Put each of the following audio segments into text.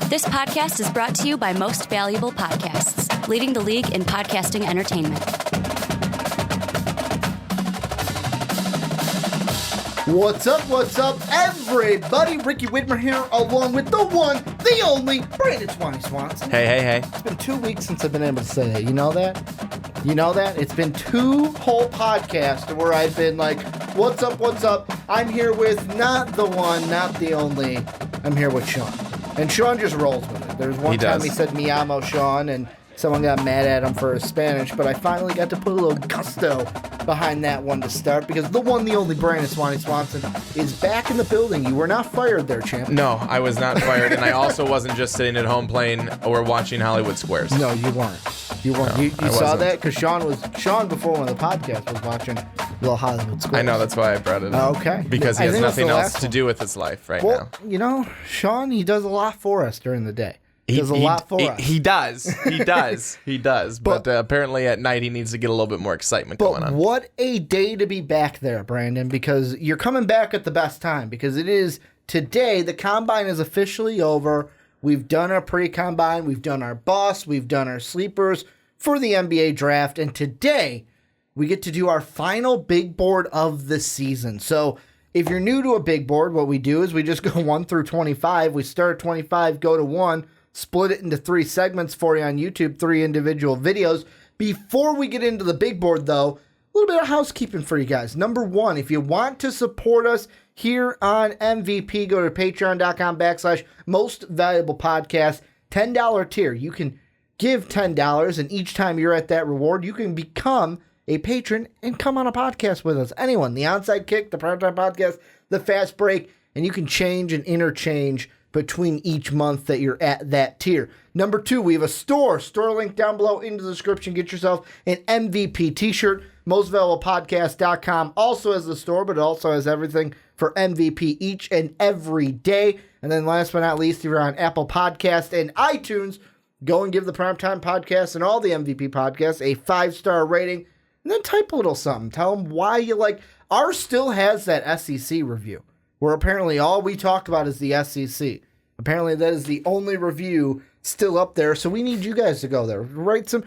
This podcast is brought to you by Most Valuable Podcasts, leading the league in podcasting entertainment. What's up, everybody? Ricky Widmer here, along with the one, the only, Brandon Swanson. Hey. It's been 2 weeks since I've been able to say that. You know that? It's been 2 whole podcasts where I've been like, what's up? I'm here with not the one, not the only. I'm here with Sean. And Sean just rolls with it. There's one time he said, "Mi amo, Sean," and someone got mad at him for his Spanish, but I finally got to put a little gusto behind that one to start, because the one, the only Brandon Swanson is back in the building. You were not fired there, champ. No, I was not fired, and I also wasn't just sitting at home playing or watching Hollywood Squares. No, you weren't. You weren't. No, you I saw wasn't. that? Because Sean, before one of the podcasts, was watching Little Hollywood Squares. I know, that's why I brought it up. Okay. Because he has I think it was nothing the else last to one. do with his life right Well, now. you know, Sean, he does a lot for us during the day. He does a lot for us. He does. But apparently at night he needs to get a little bit more excitement going But on. what a day to be back there, Brandon, because you're coming back at the best time, because it is today. The combine is officially over. We've done our pre-combine. We've done our bus. We've done our sleepers for the NBA draft. And today we get to do our final big board of the season. So if you're new to a big board, what we do is we just go 1 through 25. We start at 25, go to 1, split it into 3 segments for you on YouTube, 3 individual videos. Before we get into the big board, though, a little bit of housekeeping for you guys. Number 1, if you want to support us here on MVP, go to patreon.com/most valuable podcast, $10 tier. You can give $10, and each time you're at that reward, you can become a patron and come on a podcast with us. Anyone, the Onside Kick, the Primetime Podcast, the Fast Break, and you can change and interchange between each month that you're at that tier. Number 2, we have a store link down below in the description. Get yourself an MVP t-shirt. MostValuablePodcast.com also has the store, but it also has everything for MVP each and every day. And then last but not least, if you're on Apple Podcasts and iTunes, go and give the Primetime Podcast and all the MVP podcasts a 5-star rating. And then type a little something. Tell them why you like. Ours still has that SEC review, where apparently all we talk about is the SEC. Apparently that is the only review still up there, so we need you guys to go there. Write some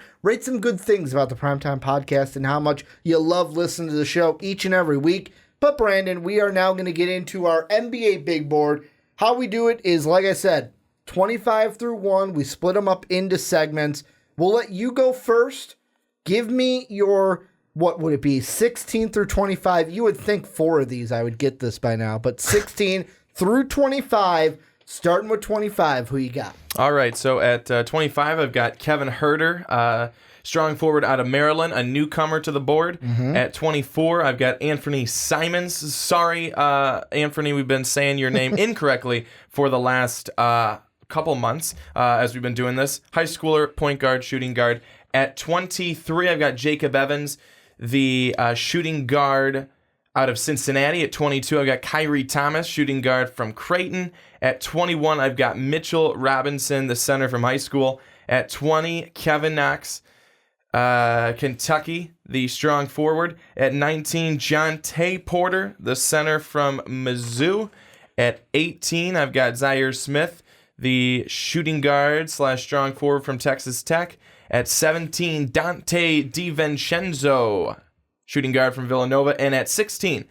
good things about the Primetime Podcast and how much you love listening to the show each and every week. But Brandon, we are now going to get into our NBA big board. How we do it is, like I said, 25 through 1. We split them up into segments. We'll let you go first. Give me your, what would it be, 16 through 25. You would think 4 of these I would get this by now, but 16 through 25, starting with 25. Who you got? All right, so at 25, I've got Kevin Huerter, strong forward out of Maryland, a newcomer to the board. At 24, I've got Anthony Simons. Sorry, Anthony, we've been saying your name incorrectly for the last couple months as we've been doing this. High schooler, point guard, shooting guard. At 23, I've got Jacob Evans, the shooting guard out of Cincinnati. At 22, I've got Kyrie Thomas, shooting guard from Creighton. At 21, I've got Mitchell Robinson, the center from high school. At 20, Kevin Knox, Kentucky, the strong forward. At 19, John Tay Porter, the center from Mizzou. At 18, I've got Zaire Smith, the shooting guard / strong forward from Texas Tech. At 17, Dante DiVincenzo, shooting guard from Villanova. And at 16,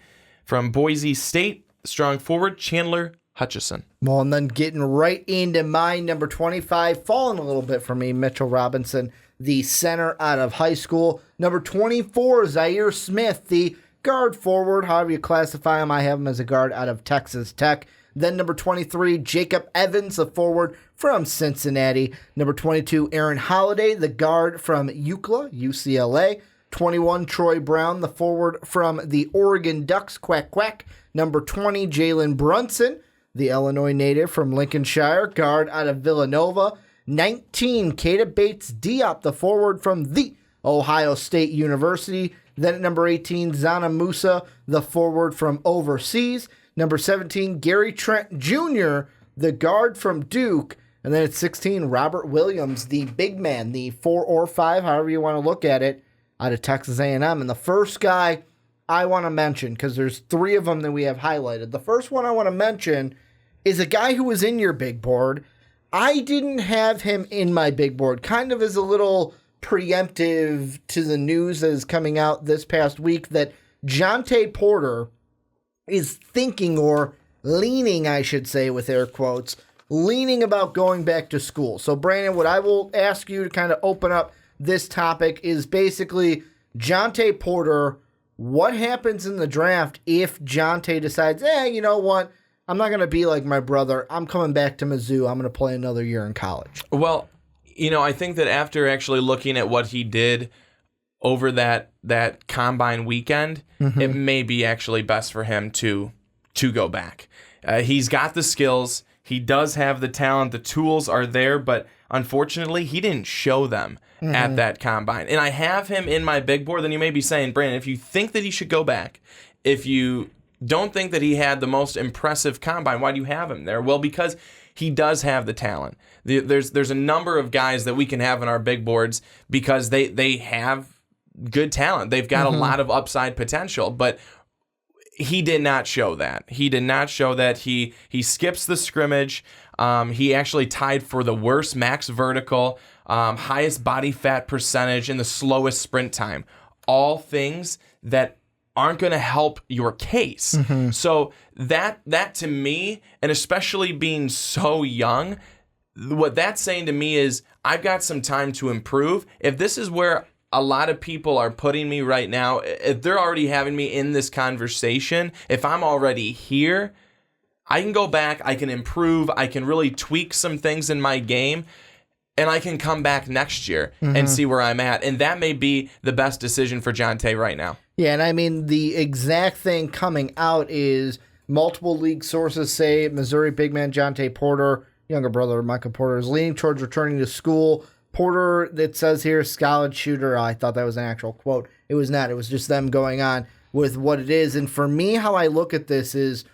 from Boise State, strong forward, Chandler Hutchison. Well, and then getting right into my number 25, falling a little bit for me, Mitchell Robinson, the center out of high school. Number 24, Zaire Smith, the guard forward, however you classify him. I have him as a guard out of Texas Tech. Then number 23, Jacob Evans, the forward from Cincinnati. Number 22, Aaron Holiday, the guard from UCLA. 21, Troy Brown, the forward from the Oregon Ducks, quack, quack. Number 20, Jalen Brunson, the Illinois native from Lincolnshire, guard out of Villanova. 19, Keita Bates-Diop, the forward from the Ohio State University. Then at number 18, Zana Musa, the forward from overseas. Number 17, Gary Trent Jr., the guard from Duke. And then at 16, Robert Williams, the big man, the 4 or 5, however you want to look at it, out of Texas A&M. And the first guy I want to mention, because there's 3 of them that we have highlighted. The first one I want to mention is a guy who was in your big board, I didn't have him in my big board, kind of as a little preemptive to the news that is coming out this past week that Jontay Porter is thinking, or leaning, I should say, with air quotes, leaning about going back to school. So, Brandon, what I will ask you to kind of open up this topic is basically Jontay Porter. What happens in the draft if Jontay decides, you know what? I'm not going to be like my brother. I'm coming back to Mizzou. I'm going to play another year in college. Well, I think that after actually looking at what he did over that combine weekend, it may be actually best for him to go back. He's got the skills. He does have the talent. The tools are there, but unfortunately, he didn't show them at that combine. And I have him in my big board. Then you may be saying, Brandon, if you think that he should go back, if you don't think that he had the most impressive combine, why do you have him there? Well, because he does have the talent. There's a number of guys that we can have in our big boards because they have good talent. They've got a lot of upside potential, but he did not show that. He did not show that. He skips the scrimmage. He actually tied for the worst max vertical, highest body fat percentage, and the slowest sprint time. All things that aren't going to help your case. So that to me, and especially being so young, what that's saying to me is I've got some time to improve. If this is where a lot of people are putting me right now, if they're already having me in this conversation, if I'm already here, I can go back, I can improve, I can really tweak some things in my game, and I can come back next year and see where I'm at. And that may be the best decision for Jontay right now. Yeah, and I mean, the exact thing coming out is multiple league sources say Missouri big man Jontay Porter, younger brother of Michael Porter, is leaning towards returning to school. Porter, it says here, college shooter. I thought that was an actual quote. It was not. It was just them going on with what it is. And for me, how I look at this is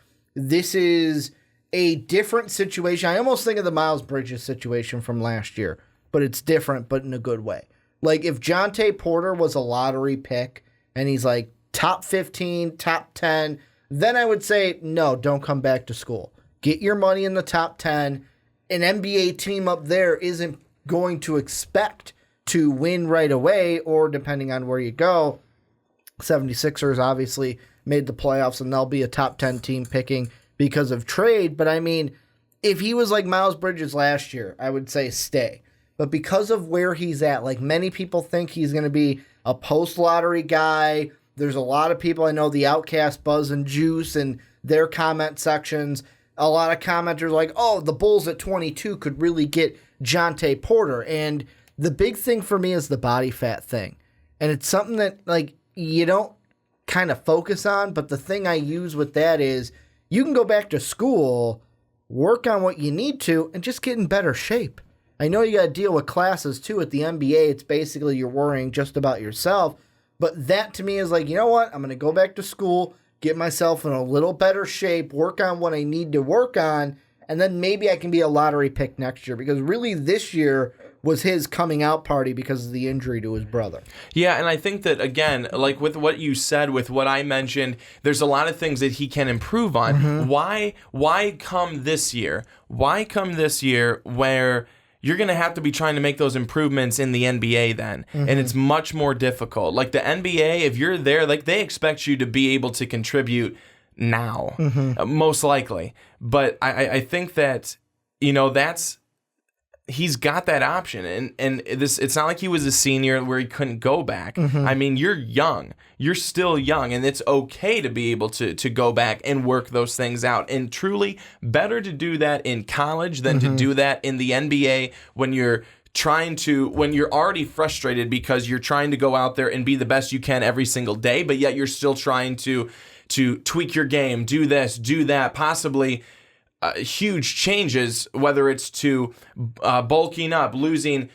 a different situation. I almost think of the Miles Bridges situation from last year, but it's different, but in a good way. Like if Jontay Porter was a lottery pick and he's like top 15, top 10, then I would say, no, don't come back to school. Get your money in the top 10. An NBA team up there isn't going to expect to win right away, or depending on where you go, 76ers obviously made the playoffs and they'll be a top 10 team picking because of trade. But I mean, if he was like Miles Bridges last year, I would say stay. But because of where he's at, like many people think he's going to be a post-lottery guy. There's a lot of people, I know the Outcast, Buzz, and Juice and their comment sections. A lot of commenters like, oh, the Bulls at 22 could really get Jontay Porter. And the big thing for me is the body fat thing. And it's something that like you don't kind of focus on, but the thing I use with that is you can go back to school, work on what you need to, and just get in better shape. I know you got to deal with classes too. At the NBA, it's basically you're worrying just about yourself. But that to me is like, you know what? I'm going to go back to school, get myself in a little better shape, work on what I need to work on, and then maybe I can be a lottery pick next year. Because really this year was his coming out party because of the injury to his brother. Yeah, and I think that, again, like with what you said, with what I mentioned, there's a lot of things that he can improve on. Why come this year? Why come this year where you're going to have to be trying to make those improvements in the NBA then, and it's much more difficult. Like the NBA, if you're there, like they expect you to be able to contribute now, most likely. But I think that, that's... he's got that option, and this it's not like he was a senior where he couldn't go back. I mean, you're young. You're still young, and it's okay to be able to go back and work those things out. And truly, better to do that in college than to do that in the NBA when you're already frustrated because you're trying to go out there and be the best you can every single day, but yet you're still trying to tweak your game, do this, do that, possibly huge changes, whether it's to bulking up, losing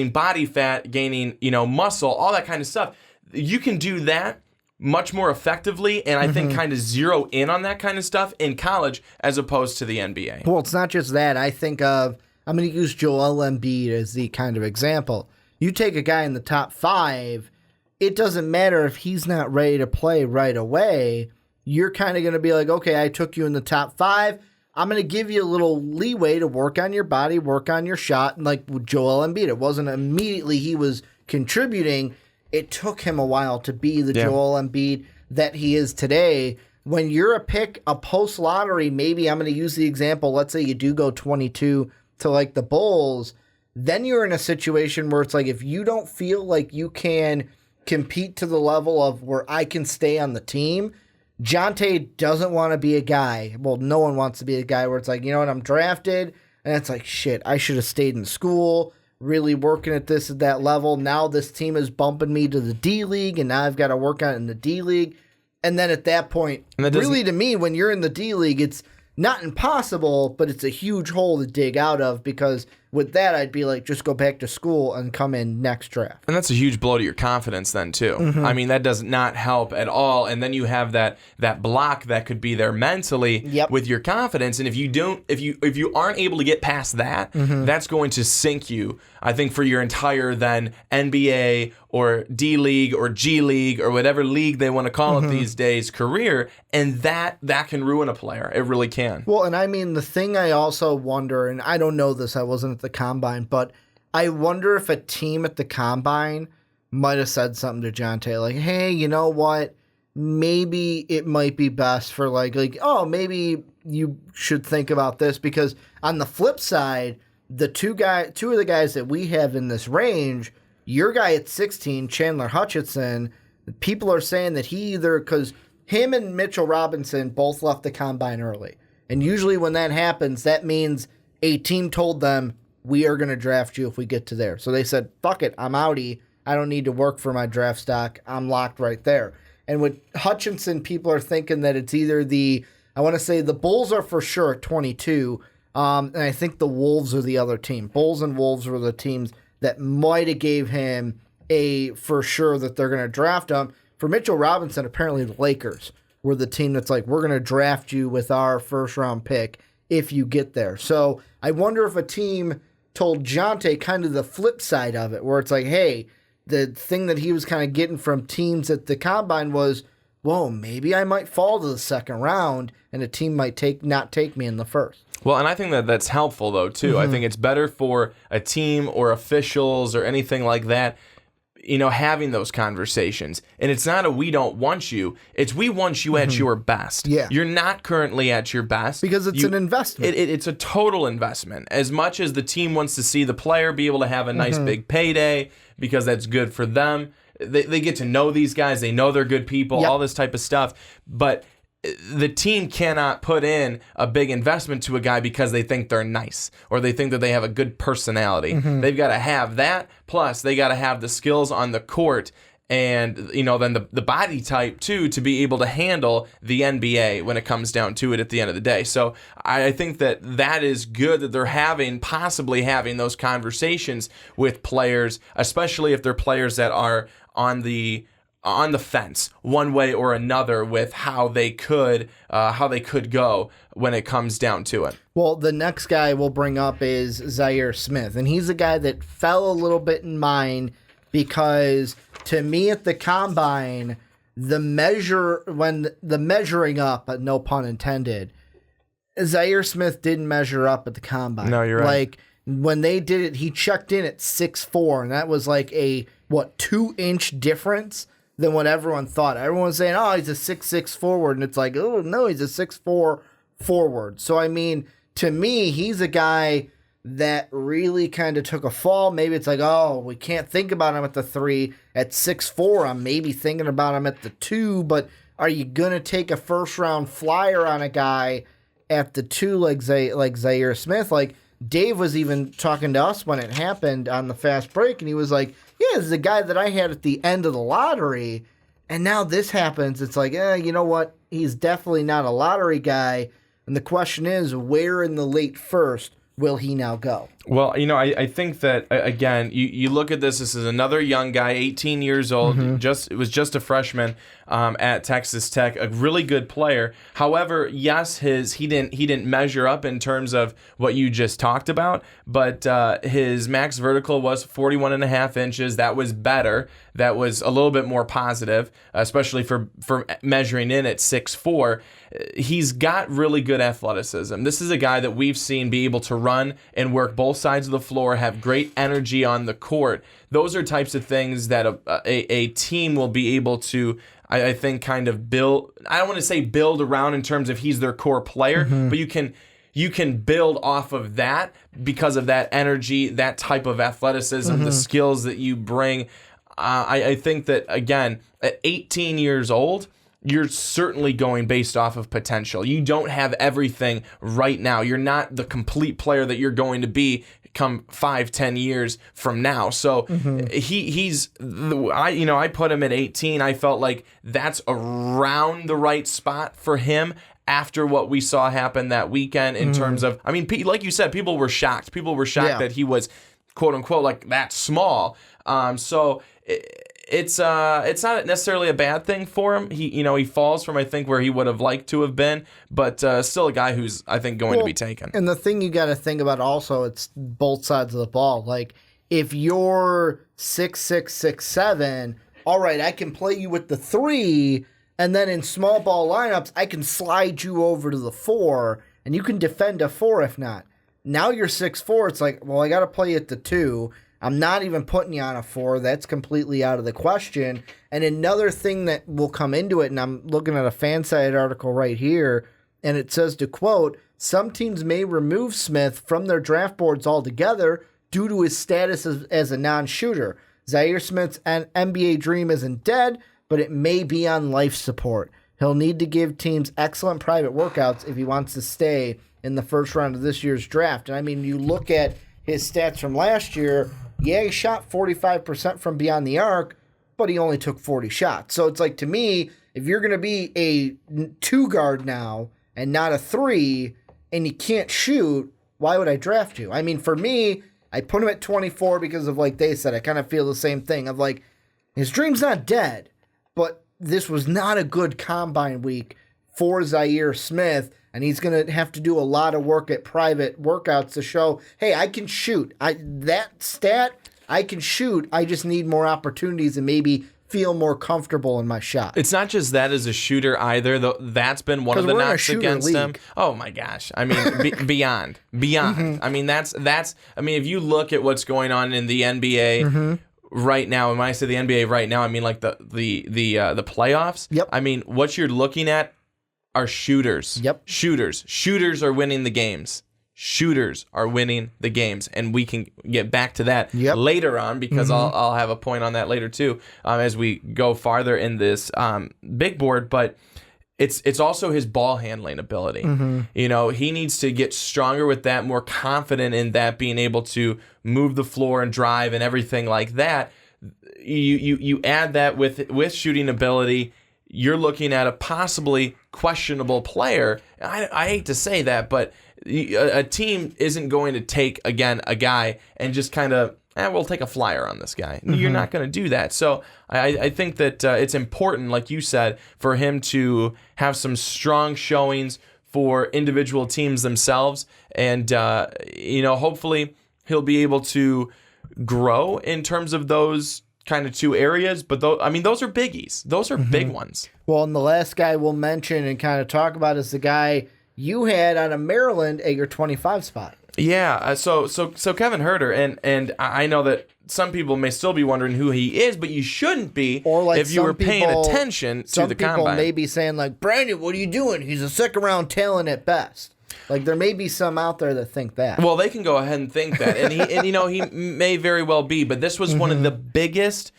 body fat, gaining muscle, all that kind of stuff. You can do that much more effectively, and I think kind of zero in on that kind of stuff in college as opposed to the NBA. Well, it's not just that. I think I'm going to use Joel Embiid as the kind of example. You take a guy in the top 5, it doesn't matter if he's not ready to play right away. You're kind of going to be like, okay, I took you in the top 5. I'm going to give you a little leeway to work on your body, work on your shot. And like with Joel Embiid, it wasn't immediately he was contributing. It took him a while to be the Joel Embiid that he is today. When you're a pick, a post-lottery, maybe I'm going to use the example, let's say you do go 22 to like the Bulls, then you're in a situation where it's like if you don't feel like you can compete to the level of where I can stay on the team, Jonte doesn't want to be a guy. Well, no one wants to be a guy where it's like, you know what, I'm drafted, and it's like, shit, I should have stayed in school, really working at this at that level. Now this team is bumping me to the D League, and now I've got to work on it in the D League. And then at that point, really to me, when you're in the D League, it's not impossible, but it's a huge hole to dig out of, because with that, I'd be like, just go back to school and come in next draft. And that's a huge blow to your confidence then, too. Mm-hmm. I mean, that does not help at all. And then you have that block that could be there mentally with your confidence. And if you aren't able to get past that, that's going to sink you, I think, for your entire then NBA or D League or G League or whatever league they want to call it these days career. And that can ruin a player. It really can. Well, and I mean, the thing I also wonder, and I don't know this, I wasn't at the Combine, but I wonder if a team at the Combine might have said something to Jonte, like, hey, you know what? Maybe it might be best for like, oh, maybe you should think about this, because on the flip side, the two of the guys that we have in this range, your guy at 16, Chandler Hutchinson, people are saying that he either, because him and Mitchell Robinson both left the Combine early. And usually when that happens, that means a team told them, we are going to draft you if we get to there. So they said, fuck it, I'm outie. I don't need to work for my draft stock. I'm locked right there. And with Hutchinson, people are thinking that it's either I want to say the Bulls are for sure at 22, and I think the Wolves are the other team. Bulls and Wolves were the teams that might have gave him a for sure that they're going to draft him. For Mitchell Robinson, apparently the Lakers were the team that's like, we're going to draft you with our first-round pick if you get there. So I wonder if a team told Jonte kind of the flip side of it, where it's like, hey, the thing that he was kind of getting from teams at the Combine was, whoa, maybe I might fall to the second round, and a team might not take me in the first. Well, and I think that's helpful, though, too. I think it's better for a team or officials or anything like that, having those conversations. And it's not a we don't want you. It's we want you at your best. Yeah. You're not currently at your best. Because it's an investment. It's a total investment. As much as the team wants to see the player be able to have a nice big payday because that's good for them, they get to know these guys. They know they're good people, all this type of stuff. But the team cannot put in a big investment to a guy because they think they're nice or they think that they have a good personality. They've got to have that, plus they got to have the skills on the court and then the body type too to be able to handle the NBA when it comes down to it at the end of the day. So I think that is good that they're possibly having those conversations with players, especially if they're players that are on the fence one way or another with how they could go when it comes down to it. Well, the next guy we'll bring up is Zaire Smith, and he's a guy that fell a little bit in mine because to me at the Combine, the measuring up, no pun intended, Zaire Smith didn't measure up at the Combine. No, you're right. Like when they did it, he checked in at 6'4", and that was like a 2-inch difference than what everyone thought. Everyone was saying, oh, he's a 6'6" forward, and it's like, oh, no, he's a 6'4" forward. So, I mean, to me, he's a guy that really kind of took a fall. Maybe it's like, oh, we can't think about him at the 3. At 6'4", I'm maybe thinking about him at the 2, but are you going to take a first-round flyer on a guy at the 2 like Zaire Smith? Like, Dave was even talking to us when it happened on the fast break, and he was like, yeah, this is a guy that I had at the end of the lottery, and now this happens. It's like, you know what? He's definitely not a lottery guy, and the question is, where in the late first will he now go? Well, I think that, again, you look at this is another young guy, 18 years old, was just a freshman at Texas Tech, a really good player. However, yes, he didn't measure up in terms of what you just talked about, but his max vertical was 41.5 inches. That was better. That was a little bit more positive, especially for measuring in at 6'4". he's got really good athleticism. This is a guy that we've seen be able to run and work both sides of the floor, have great energy on the court. Those are types of things that a team will be able to, I think, kind of build. I don't want to say build around in terms of he's their core player, but you can build off of that because of that energy, that type of athleticism, the skills that you bring. I think that, again, at 18 years old, you're certainly going based off of potential. You don't have everything right now. You're not the complete player that you're going to be come 5-10 years from now. So I put him at 18. I felt like that's around the right spot for him after what we saw happen that weekend in terms of, I mean, like you said, people were shocked. People were shocked that he was, quote unquote, like that small. So it's not necessarily a bad thing for him. He falls from, I think, where he would have liked to have been, but still a guy who's, I think, going to be taken. And the thing you got to think about also, it's both sides of the ball. Like, if you're 6'6", 6'7", all right, I can play you with the 3, and then in small ball lineups, I can slide you over to the 4, and you can defend a 4 if not. Now you're 6'4", it's like, well, I got to play you at the 2. I'm not even putting you on a 4. That's completely out of the question. And another thing that will come into it, and I'm looking at a FanSide article right here, and it says, to quote, some teams may remove Smith from their draft boards altogether due to his status as a non-shooter. Zaire Smith's NBA dream isn't dead, but it may be on life support. He'll need to give teams excellent private workouts if he wants to stay in the first round of this year's draft. And I mean, you look at his stats from last year, yeah, he shot 45% from beyond the arc, but he only took 40 shots. So it's like, to me, if you're going to be a 2 guard now and not a 3, and you can't shoot, why would I draft you? I mean, for me, I put him at 24 because of, like they said, I kind of feel the same thing. Of like, his dream's not dead, but this was not a good combine week for Zaire Smith, and he's going to have to do a lot of work at private workouts to show, hey, I can shoot. That stat, I can shoot. I just need more opportunities and maybe feel more comfortable in my shot. It's not just that as a shooter either, though. That's been one of the knocks against him. Oh my gosh! I mean, beyond. I mean, that's. I mean, if you look at what's going on in the NBA right now, and when I say the NBA right now, I mean like the playoffs. Yep. I mean, what you're looking at are shooters. Yep. Shooters are winning the games. Shooters are winning the games, and we can get back to that later on because I'll have a point on that later too as we go farther in this big board. But it's also his ball handling ability. You know, he needs to get stronger with that, more confident in that, being able to move the floor and drive and everything like that. You add that with shooting ability, you're looking at a possibly questionable player. I hate to say that, but a team isn't going to take, again, a guy and just kind of, we'll take a flyer on this guy. You're not going to do that. So I think that it's important, like you said, for him to have some strong showings for individual teams themselves. And, hopefully he'll be able to grow in terms of those kind of 2 areas. But those are biggies. Those are big ones. Well, and the last guy we'll mention and kind of talk about is the guy you had out of Maryland at your 25 spot. Yeah, so Kevin Huerter, and I know that some people may still be wondering who he is, but you shouldn't be if you were paying attention to the combine. Some people may be saying, like, Brandon, what are you doing? He's a second-round talent at best. Like, there may be some out there that think that. Well, they can go ahead and think that, and he may very well be, but this was one of the biggest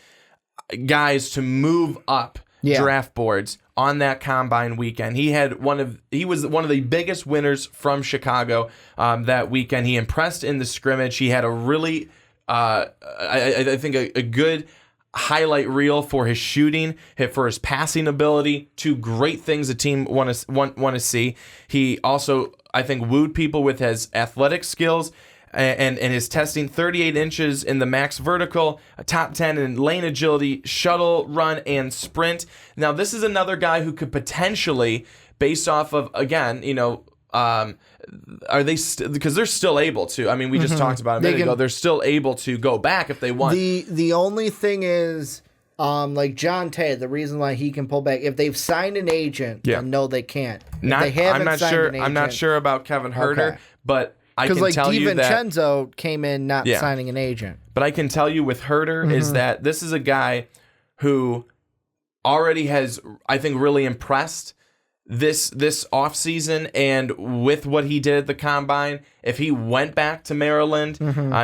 guys to move up draft boards on that combine weekend. He was one of the biggest winners from Chicago that weekend. He impressed in the scrimmage. He had a really, I think, a good highlight reel for his shooting, for his passing ability. 2 great things a team want to see. He also, I think, wooed people with his athletic skills and his testing. 38 inches in the max vertical, a top 10 in lane agility, shuttle, run, and sprint. Now, this is another guy who could potentially, based off of, again, are they because they're still able to. I mean, we just talked about a minute ago. They're still able to go back if they want. The only thing is, Like John Tay, the reason why he can pull back, if they've signed an agent, then no, they can't. I'm not sure about Kevin Herter, but I can tell you that DiVincenzo came in not signing an agent. But I can tell you with Herter is that this is a guy who already has, I think, really impressed this offseason, and with what he did at the Combine. If he went back to Maryland,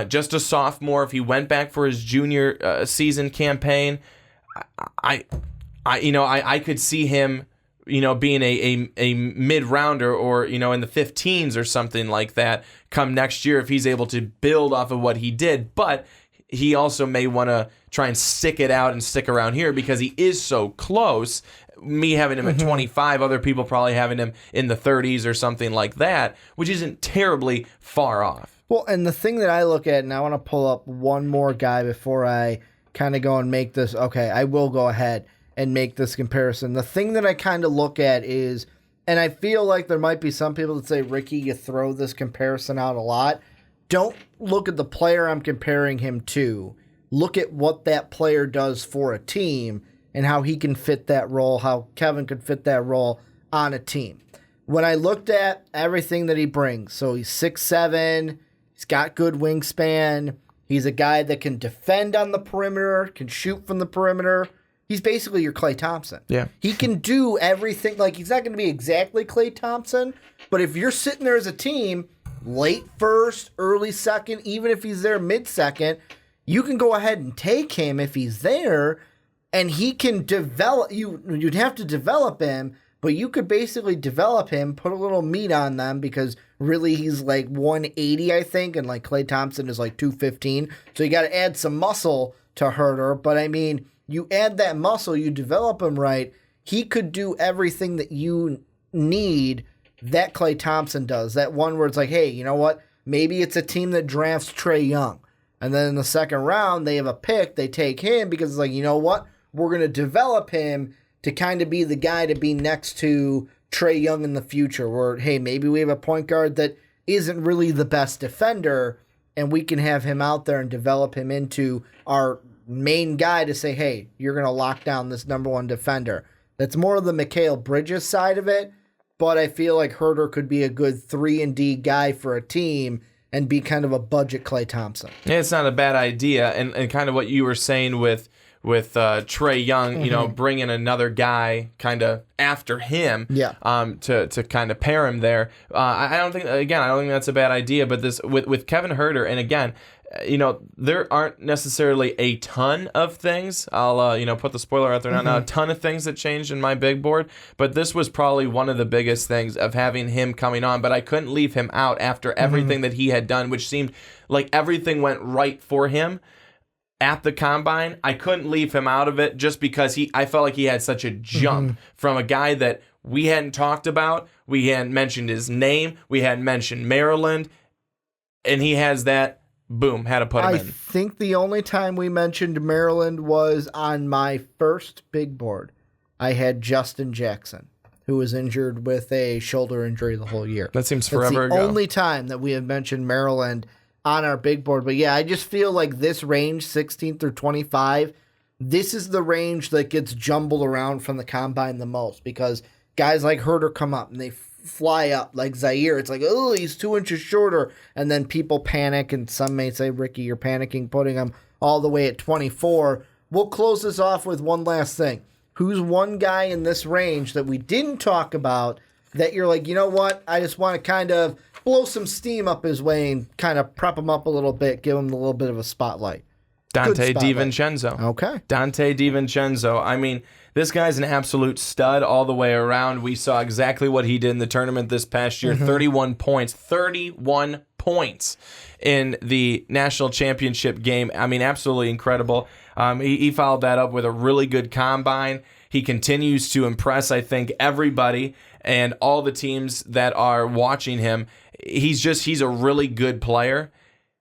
just a sophomore, if he went back for his junior season campaign, I could see him, being a mid-rounder or, in the 15s or something like that come next year if he's able to build off of what he did. But he also may want to try and stick it out and stick around here because he is so close. Me having him at 25, other people probably having him in the 30s or something like that, which isn't terribly far off. Well, and the thing that I look at, and I want to pull up one more guy before I kind of go and make this. Okay, I will go ahead and make this comparison. The thing that I kind of look at is, and I feel like there might be some people that say, Ricky, you throw this comparison out a lot. Don't look at the player I'm comparing him to. Look at what that player does for a team and how he can fit that role, how Kevin could fit that role on a team. When I looked at everything that he brings, so he's 6'7", he's got good wingspan, he's a guy that can defend on the perimeter, can shoot from the perimeter. He's basically your Klay Thompson. Yeah. He can do everything. Like, he's not going to be exactly Klay Thompson, but if you're sitting there as a team, late first, early second, even if he's there mid-second, you can go ahead and take him if he's there, and he can develop. You'd have to develop him, but you could basically develop him, put a little meat on them, because really he's like 180, I think, and like Klay Thompson is like 215. So you got to add some muscle to Herter. But I mean, you add that muscle, you develop him right, he could do everything that you need that Klay Thompson does. That one where it's like, hey, you know what? Maybe it's a team that drafts Trae Young, and then in the second round they have a pick, they take him because it's like, you know what? We're going to develop him to kind of be the guy to be next to Trae Young in the future, where, hey, maybe we have a point guard that isn't really the best defender, and we can have him out there and develop him into our main guy to say, hey, you're going to lock down this number one defender. That's more of the Mikal Bridges side of it, but I feel like Herter could be a good 3-and-D guy for a team and be kind of a budget Klay Thompson. Yeah, it's not a bad idea, and kind of what you were saying with Trae Young, bringing another guy kind of after him, to kind of pair him there. I don't think that's a bad idea. But this with Kevin Herter, and again, there aren't necessarily a ton of things. I'll put the spoiler out there now. Not a ton of things that changed in my big board, but this was probably one of the biggest things of having him coming on. But I couldn't leave him out after everything that he had done, which seemed like everything went right for him at the Combine. I couldn't leave him out of it just because I felt like he had such a jump from a guy that we hadn't talked about. We hadn't mentioned his name. We hadn't mentioned Maryland. And he has that, boom, had to put him in. I think the only time we mentioned Maryland was on my first big board. I had Justin Jackson, who was injured with a shoulder injury the whole year. That seems forever ago. That's the only time that we have mentioned Maryland on our big board. But yeah, I just feel like this range, 16 through 25, this is the range that gets jumbled around from the Combine the most, because guys like Herter come up and they fly up, like Zaire. It's like, oh, he's 2 inches shorter. And then people panic, and some may say, Ricky, you're panicking, putting him all the way at 24. We'll close this off with one last thing. Who's one guy in this range that we didn't talk about that you're like, you know what? I just want to kind of blow some steam up his way and kind of prep him up a little bit, give him a little bit of a spotlight. Dante DiVincenzo. Okay. Dante DiVincenzo. I mean, this guy's an absolute stud all the way around. We saw exactly what he did in the tournament this past year. 31 points. 31 points in the national championship game. I mean, absolutely incredible. He followed that up with a really good Combine. He continues to impress, I think, everybody and all the teams that are watching him. He's a really good player.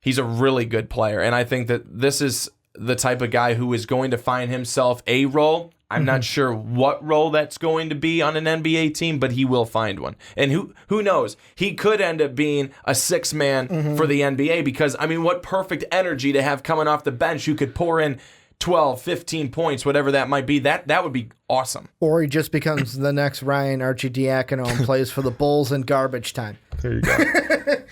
He's a really good player. And I think that this is the type of guy who is going to find himself a role. I'm not sure what role that's going to be on an NBA team, but he will find one. And who knows? He could end up being a six-man for the NBA because, I mean, what perfect energy to have coming off the bench. You could pour in 12, 15 points, whatever that might be, that would be awesome. Or he just becomes the next Ryan Arcidiacono and plays for the Bulls in garbage time. There you go.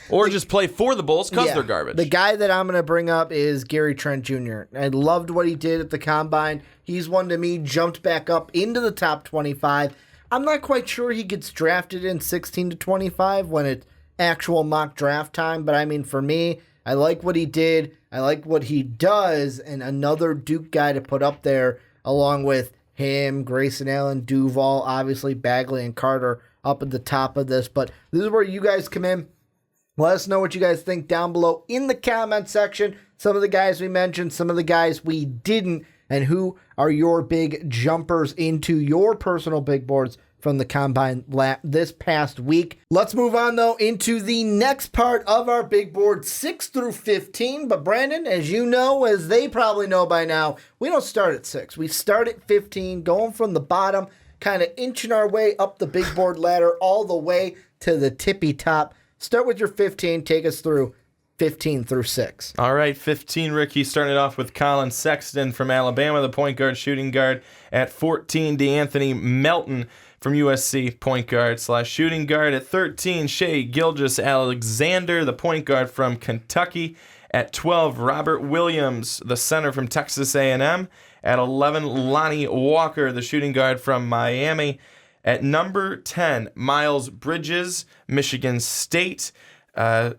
Or just play for the Bulls because they're garbage. The guy that I'm going to bring up is Gary Trent Jr. I loved what he did at the Combine. He's one to me, jumped back up into the top 25. I'm not quite sure he gets drafted in 16 to 25 when it's actual mock draft time, but I mean, for me, I like what he did. I like what he does, and another Duke guy to put up there along with him, Grayson Allen, Duval, obviously Bagley and Carter up at the top of this. But this is where you guys come in. Let us know what you guys think down below in the comment section. Some of the guys we mentioned, some of the guys we didn't, and who are your big jumpers into your personal big boards from the Combine this past week. Let's move on, though, into the next part of our big board, 6 through 15. But, Brandon, as you know, as they probably know by now, we don't start at 6. We start at 15, going from the bottom, kind of inching our way up the big board ladder all the way to the tippy top. Start with your 15. Take us through 15 through 6. All right, 15, Ricky, starting it off with Colin Sexton from Alabama, the point guard, shooting guard. At 14, DeAnthony Melton from USC, point guard / shooting guard. At 13, Shai Gilgeous-Alexander, the point guard from Kentucky. At 12, Robert Williams, the center from Texas A&M. At 11, Lonnie Walker, the shooting guard from Miami. At number 10, Miles Bridges, Michigan State.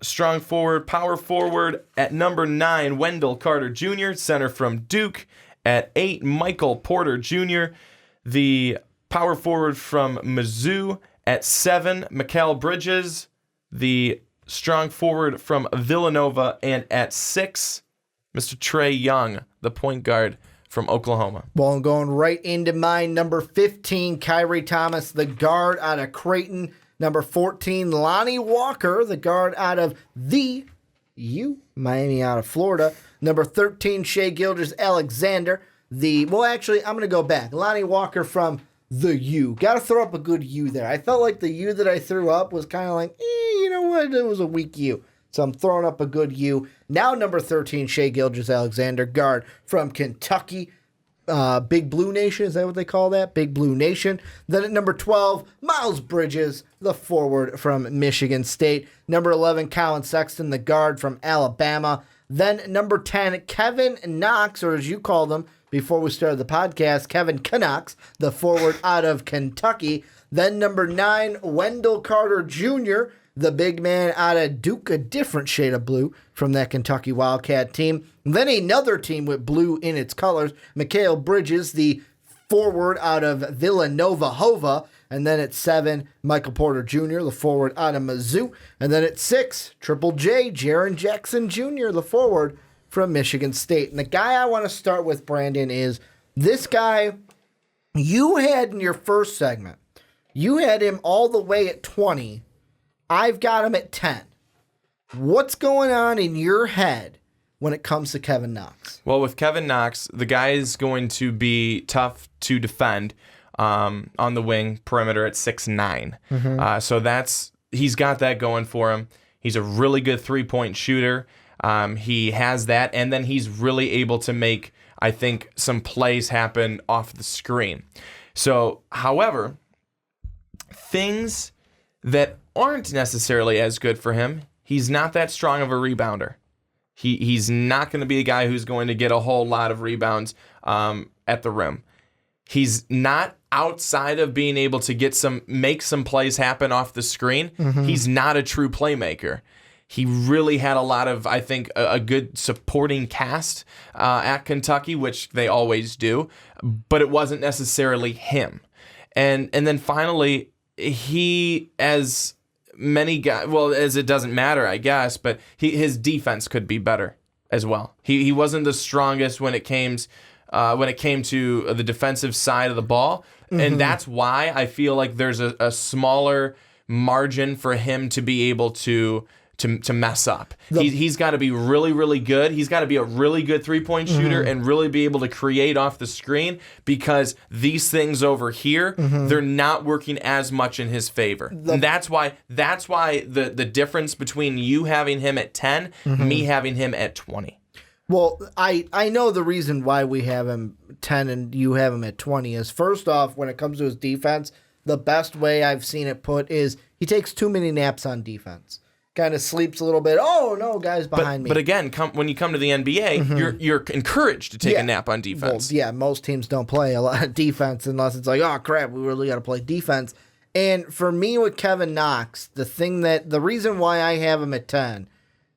Strong forward, power forward. At number 9, Wendell Carter Jr., center from Duke. At 8, Michael Porter Jr., the power forward from Mizzou. At 7, Mikal Bridges, the strong forward from Villanova. And at 6, Mr. Trae Young, the point guard from Oklahoma. Well, I'm going right into mine. Number 15, Kyrie Thomas, the guard out of Creighton. Number 14, Lonnie Walker, the guard out of the U, Miami out of Florida. Number 13, Shai Gilgeous-Alexander. I'm going to go back. Lonnie Walker from the U. Got to throw up a good U there. I felt like the U that I threw up was kind of like, you know what? It was a weak U. So I'm throwing up a good U. Now number 13, Shai Gilgeous-Alexander, guard from Kentucky. Big Blue Nation, is that what they call that? Big Blue Nation. Then at number 12, Miles Bridges, the forward from Michigan State. Number 11, Colin Sexton, the guard from Alabama. Then number 10, Kevin Knox, or as you called him before we started the podcast, Kevin Knox, the forward out of Kentucky. Then number 9, Wendell Carter Jr., the big man out of Duke, a different shade of blue from that Kentucky Wildcat team. Then another team with blue in its colors, Mikal Bridges, the forward out of Villanova Hova. And then at 7, Michael Porter Jr., the forward out of Mizzou. And then at 6, Triple J, Jaren Jackson Jr., the forward from Michigan State. And the guy I want to start with, Brandon, is this guy you had in your first segment. You had him all the way at 20. I've got him at 10. What's going on in your head when it comes to Kevin Knox? Well, with Kevin Knox, the guy is going to be tough to defend on the wing perimeter at 6'9". Mm-hmm. So he's got that going for him. He's a really good three-point shooter. He has that, and then he's really able to make, I think, some plays happen off the screen. So, however, things that aren't necessarily as good for him, he's not that strong of a rebounder. He's not going to be a guy who's going to get a whole lot of rebounds at the rim. He's not outside of being able to make some plays happen off the screen. Mm-hmm. He's not a true playmaker. He really had a lot of, I think, a good supporting cast at Kentucky, which they always do, but it wasn't necessarily him. And then finally, he, as many guys, well, as it doesn't matter, I guess, but his defense could be better as well. He wasn't the strongest when it came to the defensive side of the ball, mm-hmm. and that's why I feel like there's a smaller margin for him to be able to mess up. He's got to be really, really good. He's got to be a really good three-point shooter mm-hmm. and really be able to create off the screen, because these things over here, mm-hmm. they're not working as much in his favor. And that's why the difference between you having him at 10, mm-hmm. me having him at 20. Well, I know the reason why we have him 10 and you have him at 20 is, first off, when it comes to his defense, the best way I've seen it put is he takes too many naps on defense. Kind of sleeps a little bit. Oh, no, guys behind me. But again, when you come to the NBA, you're encouraged to take a nap on defense. Well, yeah, most teams don't play a lot of defense unless it's like, oh, crap, we really got to play defense. And for me with Kevin Knox, the reason why I have him at 10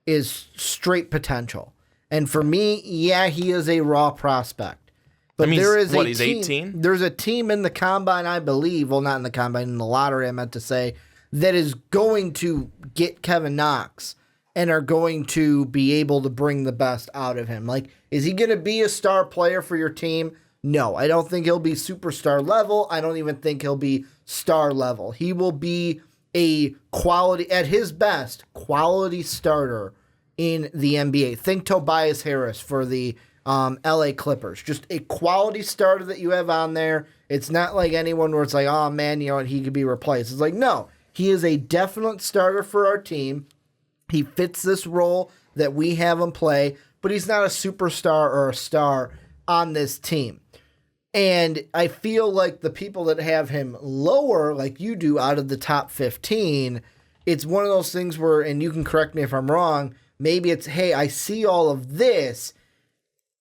is straight potential. And for me, yeah, he is a raw prospect. But there is he's 18? There's a team in the combine, I believe, well, not in the combine, in the lottery, I meant to say, that is going to get Kevin Knox and are going to be able to bring the best out of him. Like, is he going to be a star player for your team? No, I don't think he'll be superstar level. I don't even think he'll be star level. He will be a quality, at his best, quality starter in the NBA. Think Tobias Harris for the LA Clippers. Just a quality starter that you have on there. It's not like anyone where it's like, oh man, you know what, he could be replaced. It's like, no. He is a definite starter for our team. He fits this role that we have him play, but he's not a superstar or a star on this team. And I feel like the people that have him lower, like you do, out of the top 15, it's one of those things where, and you can correct me if I'm wrong, maybe it's, hey, I see all of this,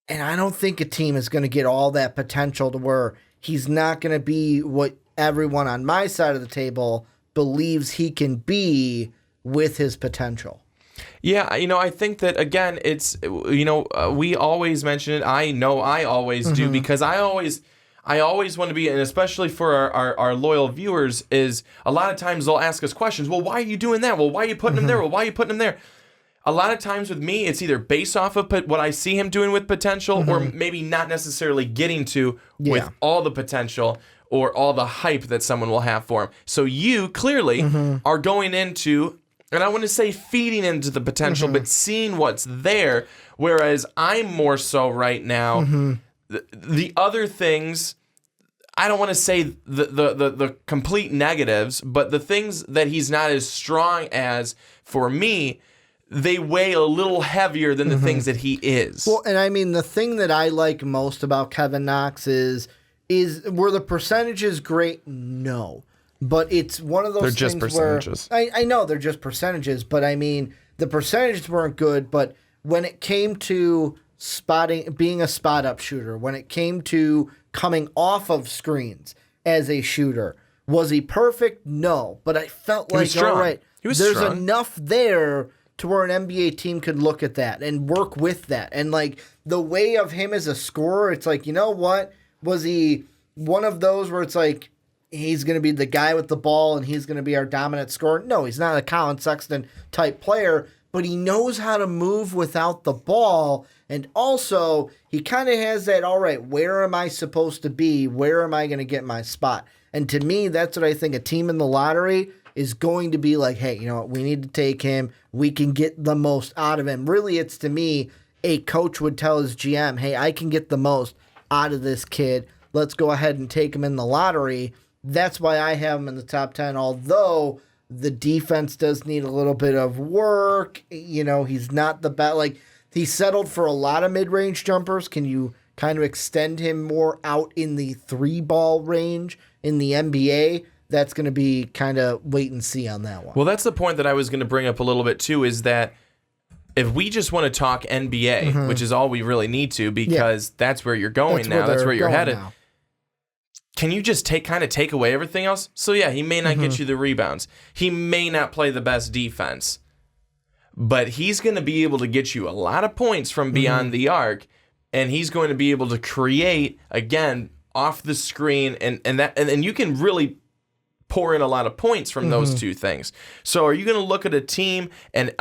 and I don't think a team is going to get all that potential to where he's not going to be what everyone on my side of the table believes he can be with his potential. Yeah, I think that, again, it's, we always mention it. I know I always do, because I always want to be, and especially for our loyal viewers, is a lot of times they'll ask us questions. Well, why are you doing that? Well, why are you putting him there? Well, why are you putting him there? A lot of times with me, it's either based off of what I see him doing with potential, or maybe not necessarily getting to with all the potential or all the hype that someone will have for him. So you clearly are going into, and I want to say feeding into the potential, but seeing what's there, whereas I'm more so right now, the other things, I don't want to say the complete negatives, but the things that he's not as strong as, for me, they weigh a little heavier than the things that he is. Well, and I mean, the thing that I like most about Kevin Knox is were the percentages great? No. But it's one of those things just percentages. Where I know they're just percentages, but I mean, the percentages weren't good, but when it came to being a spot-up shooter, when it came to coming off of screens as a shooter, was he perfect? No. But I felt like, all right, there's enough there to where an NBA team could look at that and work with that. And, like, the way of him as a scorer, it's like, you know what? Was he one of those where it's like, he's going to be the guy with the ball and he's going to be our dominant scorer? No, he's not a Colin Sexton type player, but he knows how to move without the ball. And also, he kind of has that, all right, where am I supposed to be? Where am I going to get my spot? And to me, that's what I think a team in the lottery is going to be like, hey, you know what? We need to take him. We can get the most out of him. Really, it's, to me, a coach would tell his GM, hey, I can get the most out of this kid. Let's go ahead and take him in the lottery. That's why I have him in the top 10, although the defense does need a little bit of work. You know, he's not the best. Like, he settled for a lot of mid-range jumpers. Can you kind of extend him more out in the 3-ball range in the NBA? That's going to be kind of wait and see on that one. Well, that's the point that I was going to bring up a little bit too, is that if we just want to talk NBA, which is all we really need to, because that's where you're going now, that's where you're headed. Now. Can you just take away everything else? So yeah, he may not get you the rebounds. He may not play the best defense. But he's going to be able to get you a lot of points from beyond the arc, and he's going to be able to create, again, off the screen, and you can really pour in a lot of points from those two things. So are you going to look at a team and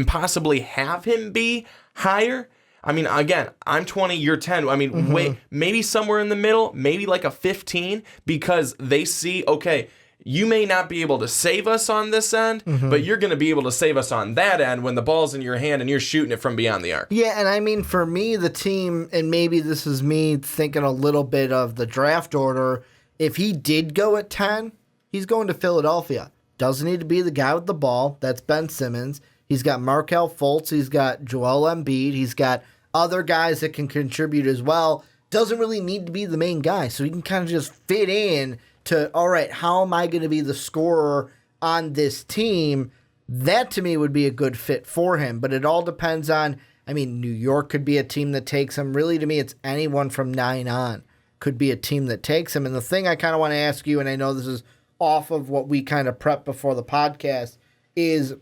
possibly have him be higher? I mean, again, I'm 20, you're 10. I mean, wait, maybe somewhere in the middle, maybe like a 15, because they see, okay, you may not be able to save us on this end, but you're going to be able to save us on that end when the ball's in your hand and you're shooting it from beyond the arc. Yeah, and I mean, for me, the team, and maybe this is me thinking a little bit of the draft order, if he did go at 10, he's going to Philadelphia. Doesn't need to be the guy with the ball. That's Ben Simmons. He's got Markelle Fultz. He's got Joel Embiid. He's got other guys that can contribute as well. Doesn't really need to be the main guy. So he can kind of just fit in to, all right, how am I going to be the scorer on this team? That to me would be a good fit for him. But it all depends on, New York could be a team that takes him. Really, to me, it's anyone from 9 on could be a team that takes him. And the thing I kind of want to ask you, and I know this is off of what we kind of prepped before the podcast, is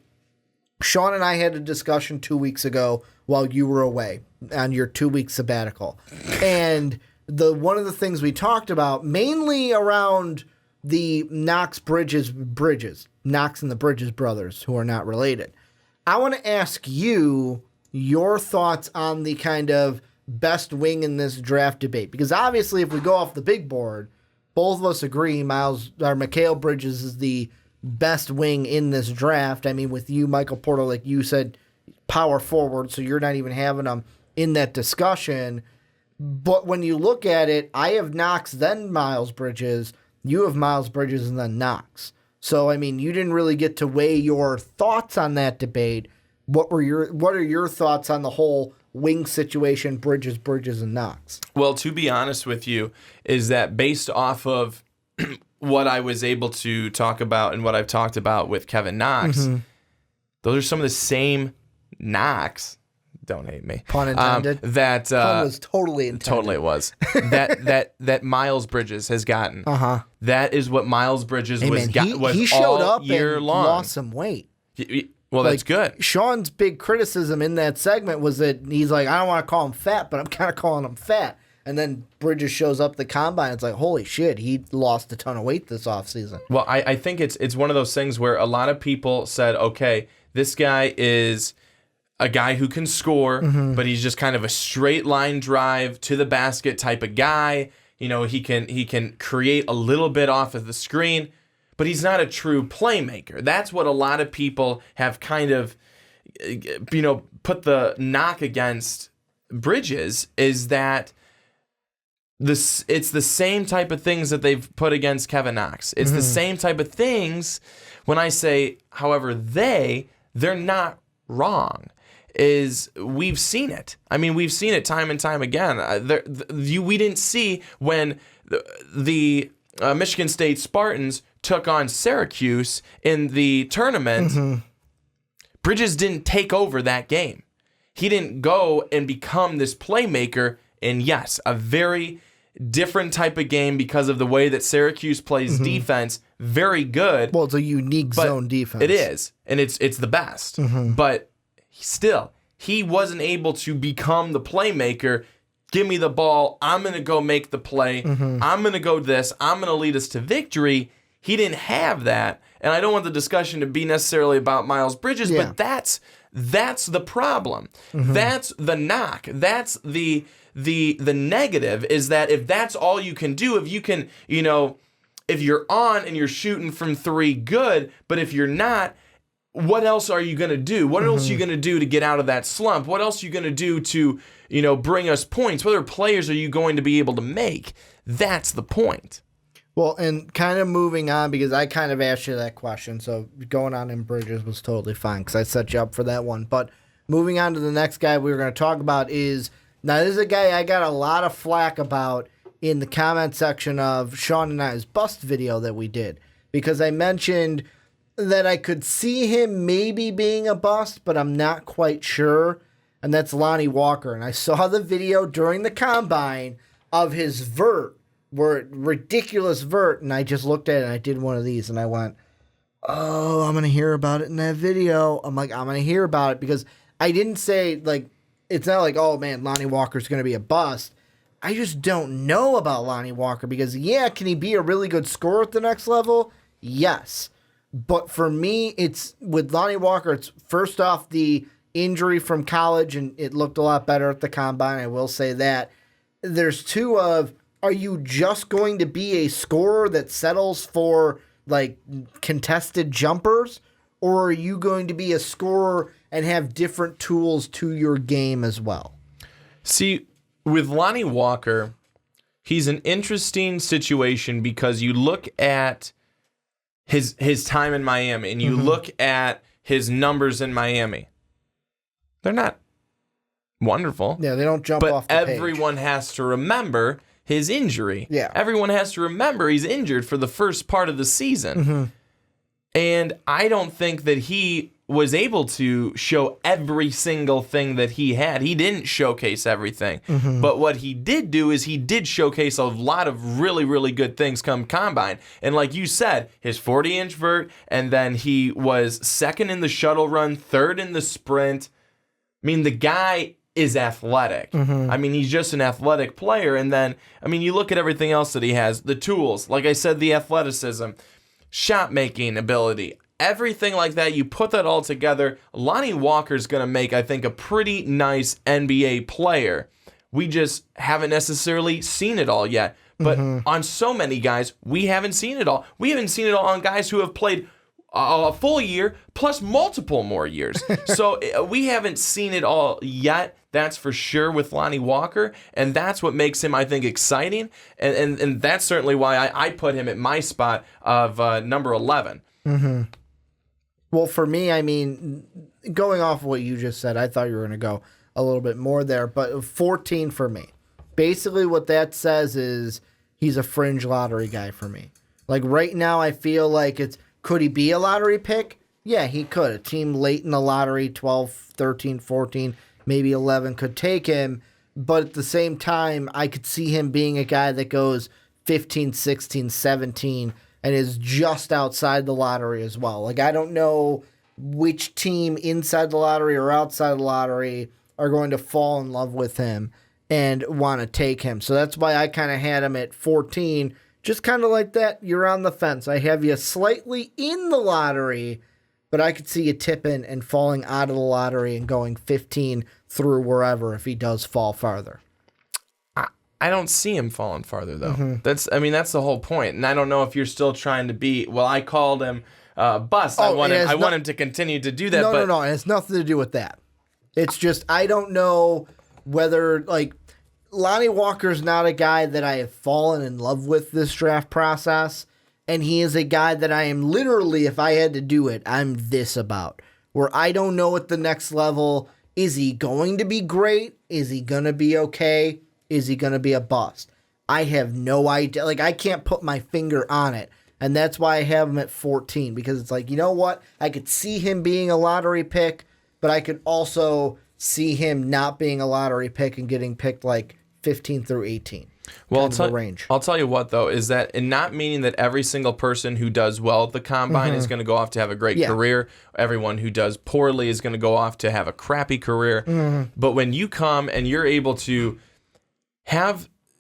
Sean and I had a discussion 2 weeks ago while you were away on your 2-week sabbatical. And one of the things we talked about, mainly around the Knox Bridges, Knox and the Bridges brothers, who are not related. I want to ask you your thoughts on the kind of best wing in this draft debate. Because obviously, if we go off the big board, both of us agree Mikal Bridges is the best wing in this draft. With you, Michael Porter, like you said, power forward, so you're not even having them in that discussion. But when you look at it, I have Knox, then Miles Bridges. You have Miles Bridges and then Knox. So, you didn't really get to weigh your thoughts on that debate. What are your thoughts on the whole wing situation, Bridges, and Knox? Well, to be honest with you, is that based off of what I was able to talk about and what I've talked about with Kevin Knox, those are some of the same Knox. Don't hate me. Pun intended. That pun was totally intended. Totally it was. that Miles Bridges has gotten. That is what Miles Bridges was he showed all up year and long. Lost some weight. Well, that's good. Sean's big criticism in that segment was that he's like, I don't want to call him fat, but I'm kind of calling him fat. And then Bridges shows up at the combine. It's like, holy shit, he lost a ton of weight this offseason. Well, I think it's one of those things where a lot of people said, okay, this guy is a guy who can score, but he's just kind of a straight line drive to the basket type of guy. He can create a little bit off of the screen, but he's not a true playmaker. That's what a lot of people have kind of, put the knock against Bridges, is that it's the same type of things that they've put against Kevin Knox. It's the same type of things. When I say, however, they're not wrong. We've seen it. We've seen it time and time again. We didn't see when the Michigan State Spartans took on Syracuse in the tournament. Bridges didn't take over that game. He didn't go and become this playmaker. And yes, a very different type of game because of the way that Syracuse plays defense. Very good. Well, it's a unique zone defense. It is, and it's the best. But still, he wasn't able to become the playmaker. Give me the ball. I'm going to go make the play. I'm going to go this. I'm going to lead us to victory. He didn't have that. And I don't want the discussion to be necessarily about Miles Bridges, but that's the problem. That's the knock. That's the negative, is that if that's all you can do, if you can, if you're on and you're shooting from three, good, but if you're not, what else are you going to do? What else are you going to do to get out of that slump? What else are you going to do to, bring us points? What other players are you going to be able to make? That's the point. Well, and kind of moving on, because I kind of asked you that question, so going on in Bridges was totally fine because I set you up for that one. But moving on to the next guy we were going to talk about is, now this is a guy I got a lot of flack about in the comment section of Sean and I's bust video that we did, because I mentioned that I could see him maybe being a bust, but I'm not quite sure, and that's Lonnie Walker. And I saw the video during the combine of his vert, ridiculous vert, and I just looked at it and I did one of these and I went, oh, I'm going to hear about it in that video. I'm like, I'm going to hear about it, because I didn't say, like, it's not like, oh man, Lonnie Walker's going to be a bust. I just don't know about Lonnie Walker, because can he be a really good scorer at the next level? Yes. But for me, it's with Lonnie Walker, it's first off the injury from college, and it looked a lot better at the combine. I will say that. There's two of, are you just going to be a scorer that settles for like contested jumpers, or are you going to be a scorer and have different tools to your game as well? See, with Lonnie Walker, he's an interesting situation, because you look at his time in Miami and you look at his numbers in Miami. They're not wonderful. Yeah, they don't jump off the page. But everyone has to remember his injury. Yeah. Everyone has to remember he's injured for the first part of the season. And I don't think that he was able to show every single thing that he had. He didn't showcase everything. But what he did do is he did showcase a lot of really, really good things come combine. And like you said, his 40-inch vert, and then he was second in the shuttle run, third in the sprint. I mean, the guy is athletic. I mean, he's just an athletic player. And then, I mean, you look at everything else that he has, the tools, like I said, the athleticism, shot making ability, everything like that. You put that all together, Lonnie Walker's going to make, I think, a pretty nice NBA player. We just haven't necessarily seen it all yet. But on so many guys, we haven't seen it all. We haven't seen it all on guys who have played a full year plus multiple more years. So we haven't seen it all yet. That's for sure with Lonnie Walker, and that's what makes him, I think, exciting, and that's certainly why I put him at my spot of number 11. Well, for me, I mean, going off of what you just said, I thought you were going to go a little bit more there, but 14 for me. Basically, what that says is he's a fringe lottery guy for me. Like, right now, I feel like could he be a lottery pick? Yeah, he could. A team late in the lottery, 12, 13, 14, maybe 11 could take him, but at the same time, I could see him being a guy that goes 15, 16, 17, and is just outside the lottery as well. Like, I don't know which team inside the lottery or outside the lottery are going to fall in love with him and want to take him. So that's why I kind of had him at 14, just kind of like that. You're on the fence. I have you slightly in the lottery, but I could see you tipping and falling out of the lottery and going 15 through wherever if he does fall farther. I don't see him falling farther, though. That's the whole point. And I don't know if you're still trying to be, well, I called him bust. I want him to continue to do that. No. It has nothing to do with that. It's just, I don't know whether, like, Lonnie Walker's not a guy that I have fallen in love with this draft process. And he is a guy that I am literally, if I had to do it, I'm this about. Where I don't know at the next level, is he going to be great? Is he going to be okay? Is he going to be a bust? I have no idea. Like, I can't put my finger on it. And that's why I have him at 14. Because it's like, you know what? I could see him being a lottery pick, but I could also see him not being a lottery pick and getting picked like 15 through 18. Well, range. I'll tell you what, though, is that, and not meaning that every single person who does well at the combine is going to go off to have a great career. Everyone who does poorly is going to go off to have a crappy career. But when you come and you're able to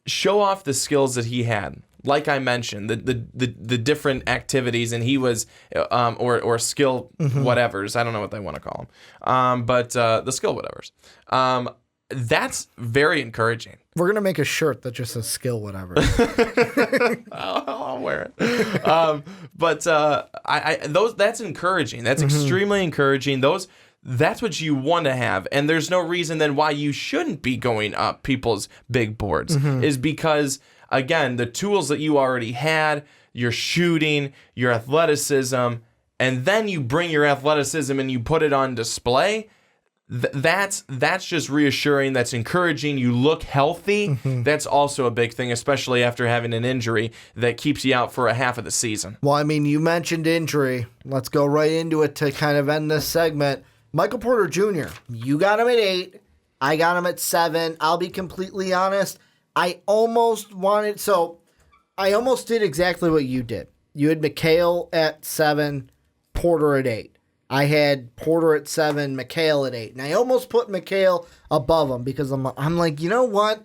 show off the skills that he had, like I mentioned, the different activities, and he was or skill whatevers. I don't know what they want to call them, but the skill whatevers. That's very encouraging. We're gonna make a shirt that just says skill whatever. I'll wear it. But that's encouraging. That's extremely encouraging. That's what you want to have, and there's no reason then why you shouldn't be going up people's big boards. Is because, again, the tools that you already had, your shooting, your athleticism, and then you bring your athleticism and you put it on display. That's just reassuring. That's encouraging. You look healthy. That's also a big thing, especially after having an injury that keeps you out for a half of the season. Well, I mean, you mentioned injury. Let's go right into it to kind of end this segment. Michael Porter Jr., you got him at 8. I got him at 7. I'll be completely honest. I almost did exactly what you did. You had McHale at 7, Porter at 8. I had Porter at 7, McHale at 8. And I almost put McHale above him because I'm like, you know what?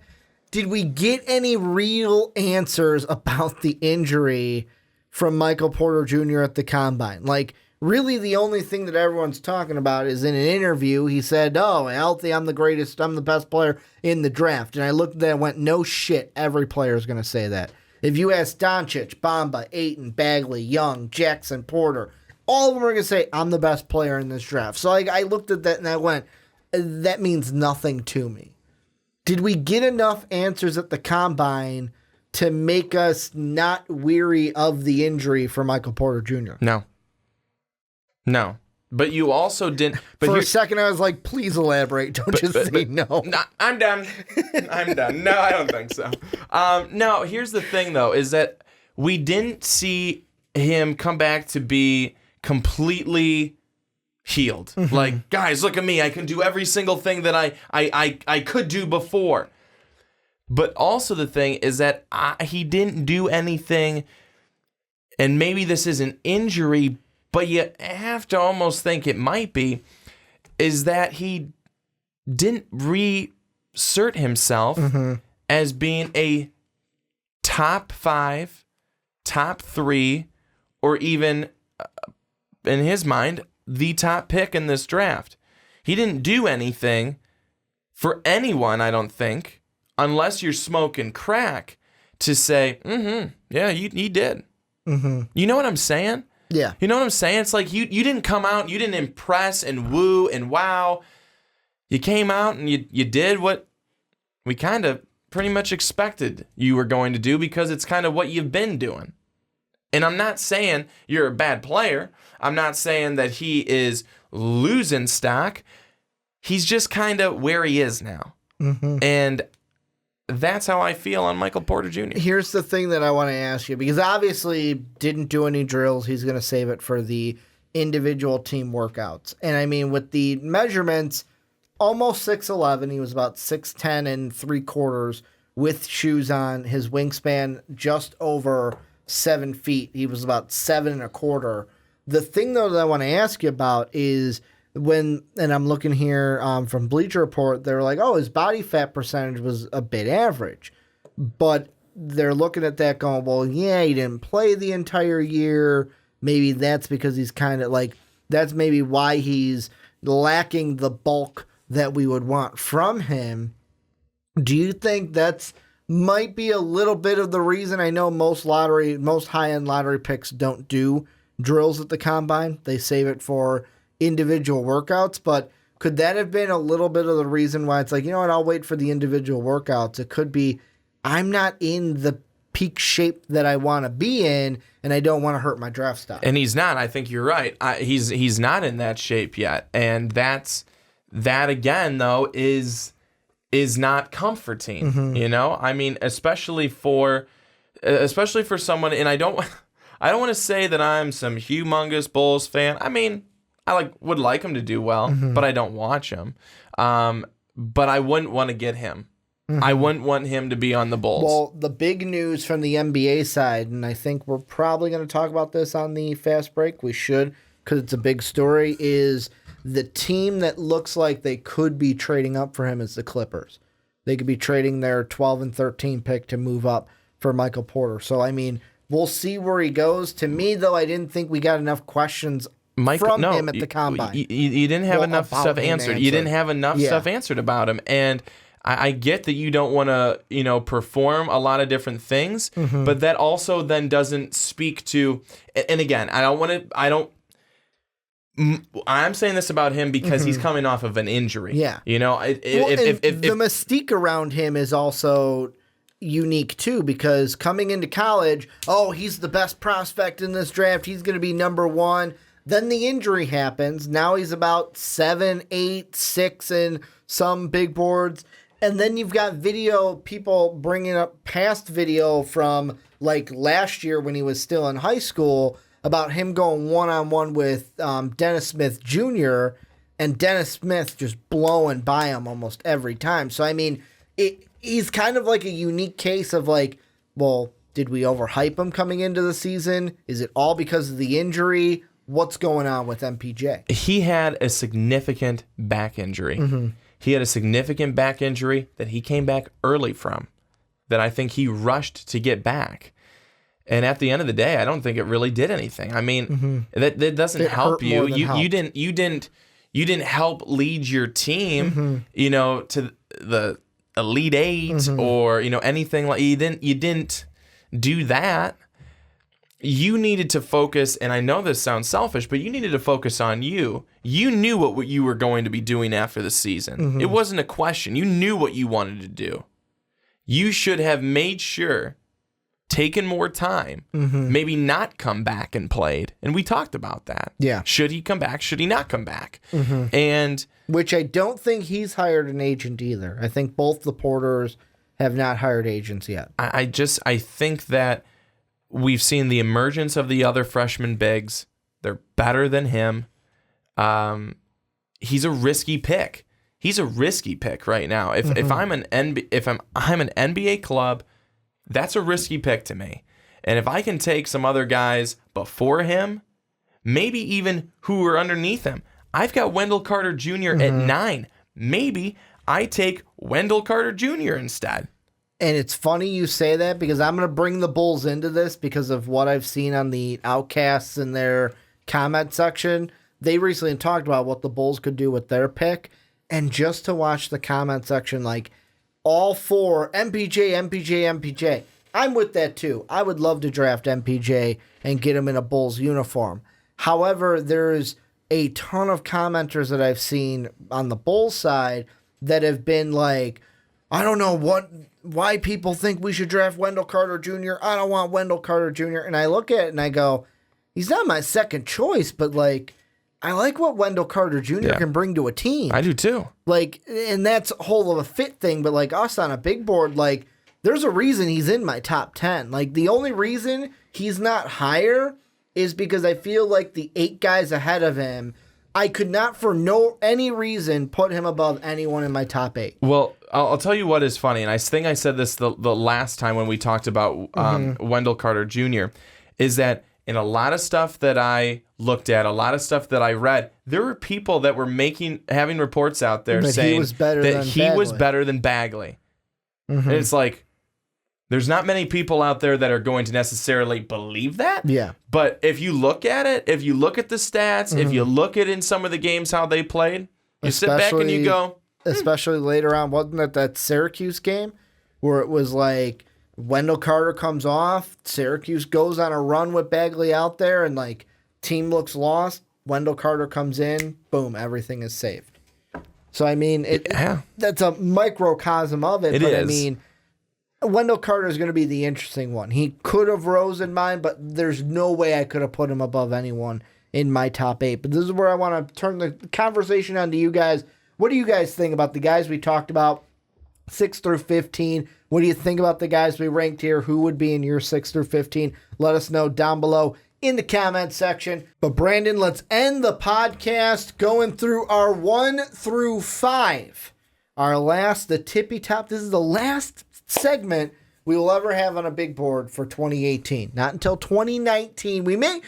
Did we get any real answers about the injury from Michael Porter Jr. at the Combine? Like, really the only thing that everyone's talking about is in an interview, he said, oh, healthy, I'm the best player in the draft. And I looked at that and went, no shit, every player is going to say that. If you ask Doncic, Bamba, Ayton, Bagley, Young, Jackson, Porter, all of them are going to say, I'm the best player in this draft. So I looked at that and I went, that means nothing to me. Did we get enough answers at the Combine to make us not weary of the injury for Michael Porter Jr.? No. But you also didn't. But For a second, I was like, please elaborate. Don't just say no. No, I'm done. I'm done. No, I don't think so. No, here's the thing, though, is that we didn't see him come back to be completely healed. Like, guys, look at me. I can do every single thing that I could do before. But also the thing is that he didn't do anything, and maybe this is an injury, but you have to almost think it might be, is that he didn't reassert himself as being a top 5, top 3, or even, in his mind, the top pick in this draft. He didn't do anything for anyone, I don't think, unless you're smoking crack, to say, yeah, he did. You know what I'm saying? Yeah. You know what I'm saying? It's like you didn't come out, you didn't impress and woo and wow. You came out and you did what we kind of pretty much expected you were going to do, because it's kind of what you've been doing. And I'm not saying you're a bad player. I'm not saying that he is losing stock. He's just kind of where he is now. And that's how I feel on Michael Porter Jr. Here's the thing that I want to ask you, because obviously didn't do any drills. He's going to save it for the individual team workouts. And I mean, with the measurements, almost 6'11". He was about 6'10" and 3/4 with shoes on. His wingspan just over 7 feet. He was about 7 1/4. The thing, though, that I want to ask you about is and I'm looking here from Bleacher Report, they're like, oh, his body fat percentage was a bit average. But they're looking at that going, well, yeah, he didn't play the entire year. Maybe that's because he's kind of like, that's maybe why he's lacking the bulk that we would want from him. Do you think that's might be a little bit of the reason? I know most high-end lottery picks don't do drills at the combine. They save it for individual workouts, but could that have been a little bit of the reason why it's like, you know what, I'll wait for the individual workouts? It could be, I'm not in the peak shape that I want to be in, and I don't want to hurt my draft stock. And he's not. I think you're right. He's not in that shape yet, and that again, though, is not comforting. You know, I mean, especially for someone, and I don't want to say that I'm some humongous Bulls fan. I mean, I would like him to do well, but I don't watch him. But I wouldn't want to get him. I wouldn't want him to be on the Bulls. Well, the big news from the NBA side, and I think we're probably going to talk about this on the fast break. We should, because it's a big story, is the team that looks like they could be trading up for him is the Clippers. They could be trading their 12 and 13 pick to move up for Michael Porter. So, I mean, we'll see where he goes. To me, though, I didn't think we got enough questions from him at the combine. You didn't have enough stuff answered. You didn't have enough stuff answered about him. And I get that you don't want to, perform a lot of different things, but that also then doesn't speak to, and again, I'm saying this about him because he's coming off of an injury. Yeah. If the mystique around him is also unique too, because coming into college, oh, he's the best prospect in this draft. He's going to be number 1. Then the injury happens. Now he's about 7, 8, 6 in some big boards. And then you've got people bringing up past video from like last year when he was still in high school about him going one-on-one with Dennis Smith Jr. and Dennis Smith just blowing by him almost every time. So, I mean, he's kind of like a unique case of like, well, did we overhype him coming into the season? Is it all because of the injury? What's going on with MPJ? He had a significant back injury. He had a significant back injury that he came back early from, that I think he rushed to get back. And at the end of the day, I don't think it really did anything. I mean, that doesn't help you. You didn't help lead your team, to the Elite Eight or anything like. You didn't do that. You needed to focus, and I know this sounds selfish, but you needed to focus on you. You knew what you were going to be doing after the season. It wasn't a question. You knew what you wanted to do. You should have made sure taken more time, maybe not come back and played. And we talked about that. Yeah. Should he come back? Should he not come back? And which I don't think he's hired an agent either. I think both the Porters have not hired agents yet. I think that we've seen the emergence of the other freshman bigs. They're better than him. He's a risky pick. He's a risky pick right now. If I'm an NBA club, that's a risky pick to me. And if I can take some other guys before him, maybe even who are underneath him. I've got Wendell Carter Jr. at 9. Maybe I take Wendell Carter Jr. instead. And it's funny you say that because I'm going to bring the Bulls into this because of what I've seen on the Outcasts in their comment section. They recently talked about what the Bulls could do with their pick. And just to watch the comment section, like all four, MPJ. I'm with that too. I would love to draft MPJ and get him in a Bulls uniform. However, there's a ton of commenters that I've seen on the Bulls side that have been like, I don't know why people think we should draft Wendell Carter Jr. I don't want Wendell Carter Jr. And I look at it and I go, he's not my second choice, but like, I like what Wendell Carter Jr. can bring to a team. I do too. Like, and that's a whole of a fit thing, but like us on a big board, like, there's a reason he's in my top 10. Like, the only reason he's not higher is because I feel like the 8 guys ahead of him, I could not for any reason put him above anyone in my top 8. Well, I'll tell you what is funny, and I think I said this the last time when we talked about Wendell Carter Jr., is that in a lot of stuff that I looked at, a lot of stuff that I read, there were people that were having reports out there saying he was better than Bagley. And it's like, there's not many people out there that are going to necessarily believe that. Yeah. But if you look at it, if you look at the stats, if you look at in some of the games how they played, you sit back and you go. Especially later on, wasn't it that Syracuse game where it was like Wendell Carter comes off, Syracuse goes on a run with Bagley out there, and like team looks lost. Wendell Carter comes in, boom, everything is saved. So I mean, that's a microcosm of it. But I mean, Wendell Carter is going to be the interesting one. He could have rose in mine, but there's no way I could have put him above anyone in my top 8. But this is where I want to turn the conversation on to you guys. What do you guys think about the guys we talked about, 6 through 15? What do you think about the guys we ranked here? Who would be in your 6 through 15? Let us know down below in the comment section. But Brandon, let's end the podcast going through our 1 through 5. The tippy top. This is the last segment we will ever have on a big board for 2018. Not until 2019. We may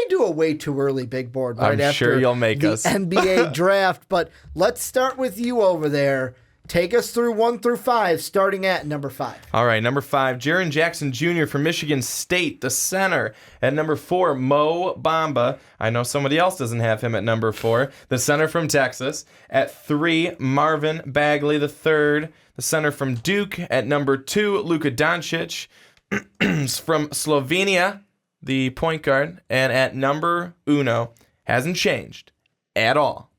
do a way too early big board right I'm after sure you'll make the us. NBA draft. But let's start with you over there. Take us through 1 through 5, starting at number 5. All right, number 5, Jaren Jackson Jr. from Michigan State, the center. At number 4, Mo Bamba. I know somebody else doesn't have him at number 4, the center from Texas. At 3, Marvin Bagley, the third, the center from Duke. At number 2, Luka Doncic from Slovenia, the point guard. And at number 1, hasn't changed at all,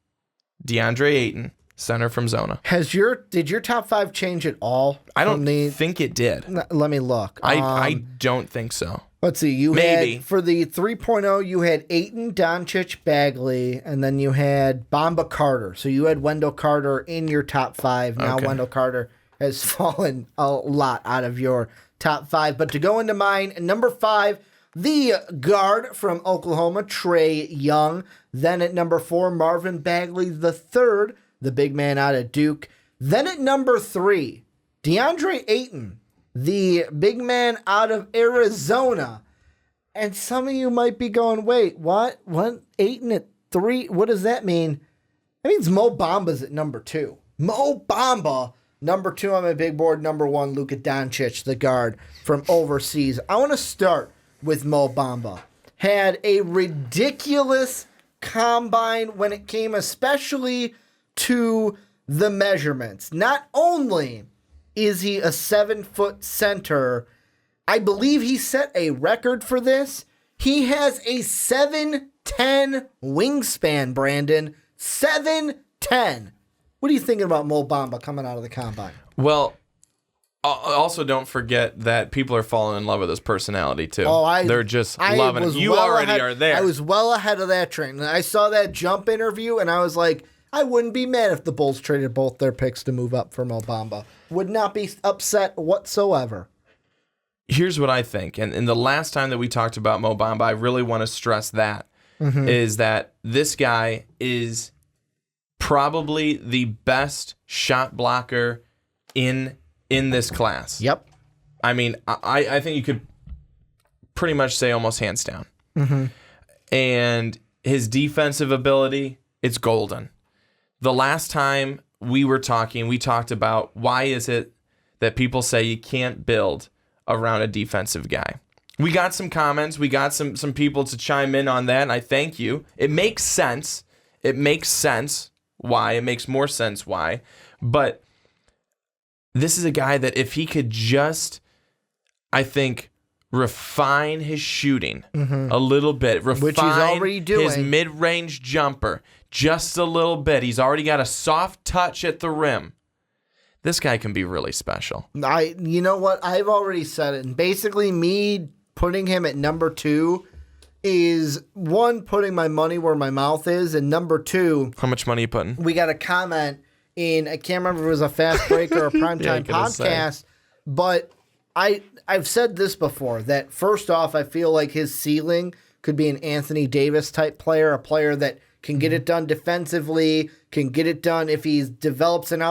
DeAndre Ayton, center from Zona. Did your top 5 change at all? I don't think it did. Let me look. I don't think so. Let's see. Maybe. For the 3.0, you had Ayton, Doncic, Bagley, and then you had Bamba Carter. So you had Wendell Carter in your top 5. Now Wendell Carter has fallen a lot out of your top 5. But to go into mine, number 5, the guard from Oklahoma, Trae Young. Then at number 4, Marvin Bagley the third, the big man out of Duke. Then at number 3, DeAndre Ayton, the big man out of Arizona. And some of you might be going, wait, what? What? Ayton at 3? What does that mean? That means Mo Bamba's at number 2. Mo Bamba, number 2 on my big board. Number 1, Luka Doncic, the guard from overseas. I want to start with Mo Bamba. Had a ridiculous combine when it came especially to the measurements. Not only is he a 7-foot center, I believe he set a record for this. He has a 7'10" wingspan, Brandon. 7'10". What are you thinking about Mo Bamba coming out of the combine? Well, Also, don't forget that people are falling in love with his personality too. They're just I loving it. You already are there. I was well ahead of that train. I saw that jump interview, and I was like, I wouldn't be mad if the Bulls traded both their picks to move up for Mo Bamba. Would not be upset whatsoever. Here's what I think, and the last time that we talked about Mo Bamba, I really want to stress that, is that this guy is probably the best shot blocker in this class. Yep. I mean, I think you could pretty much say almost hands down. And his defensive ability, it's golden. The last time we were talking, we talked about why is it that people say you can't build around a defensive guy. We got some comments. We got some people to chime in on that, and I thank you. It makes sense. It makes sense why. It makes more sense why. But this is a guy that if he could just, I think, refine his shooting a little bit, refine which he's already doing. His mid-range jumper just a little bit. He's already got a soft touch at the rim. This guy can be really special. You know what? I've already said it. And basically me putting him at number 2 is, one, putting my money where my mouth is, and number 2... How much money are you putting? We got a comment in, I can't remember if it was a Fast Break or a Primetime podcast, but I've said this before, that first off, I feel like his ceiling could be an Anthony Davis type player, a player that can get it done defensively, can get it done if he develops an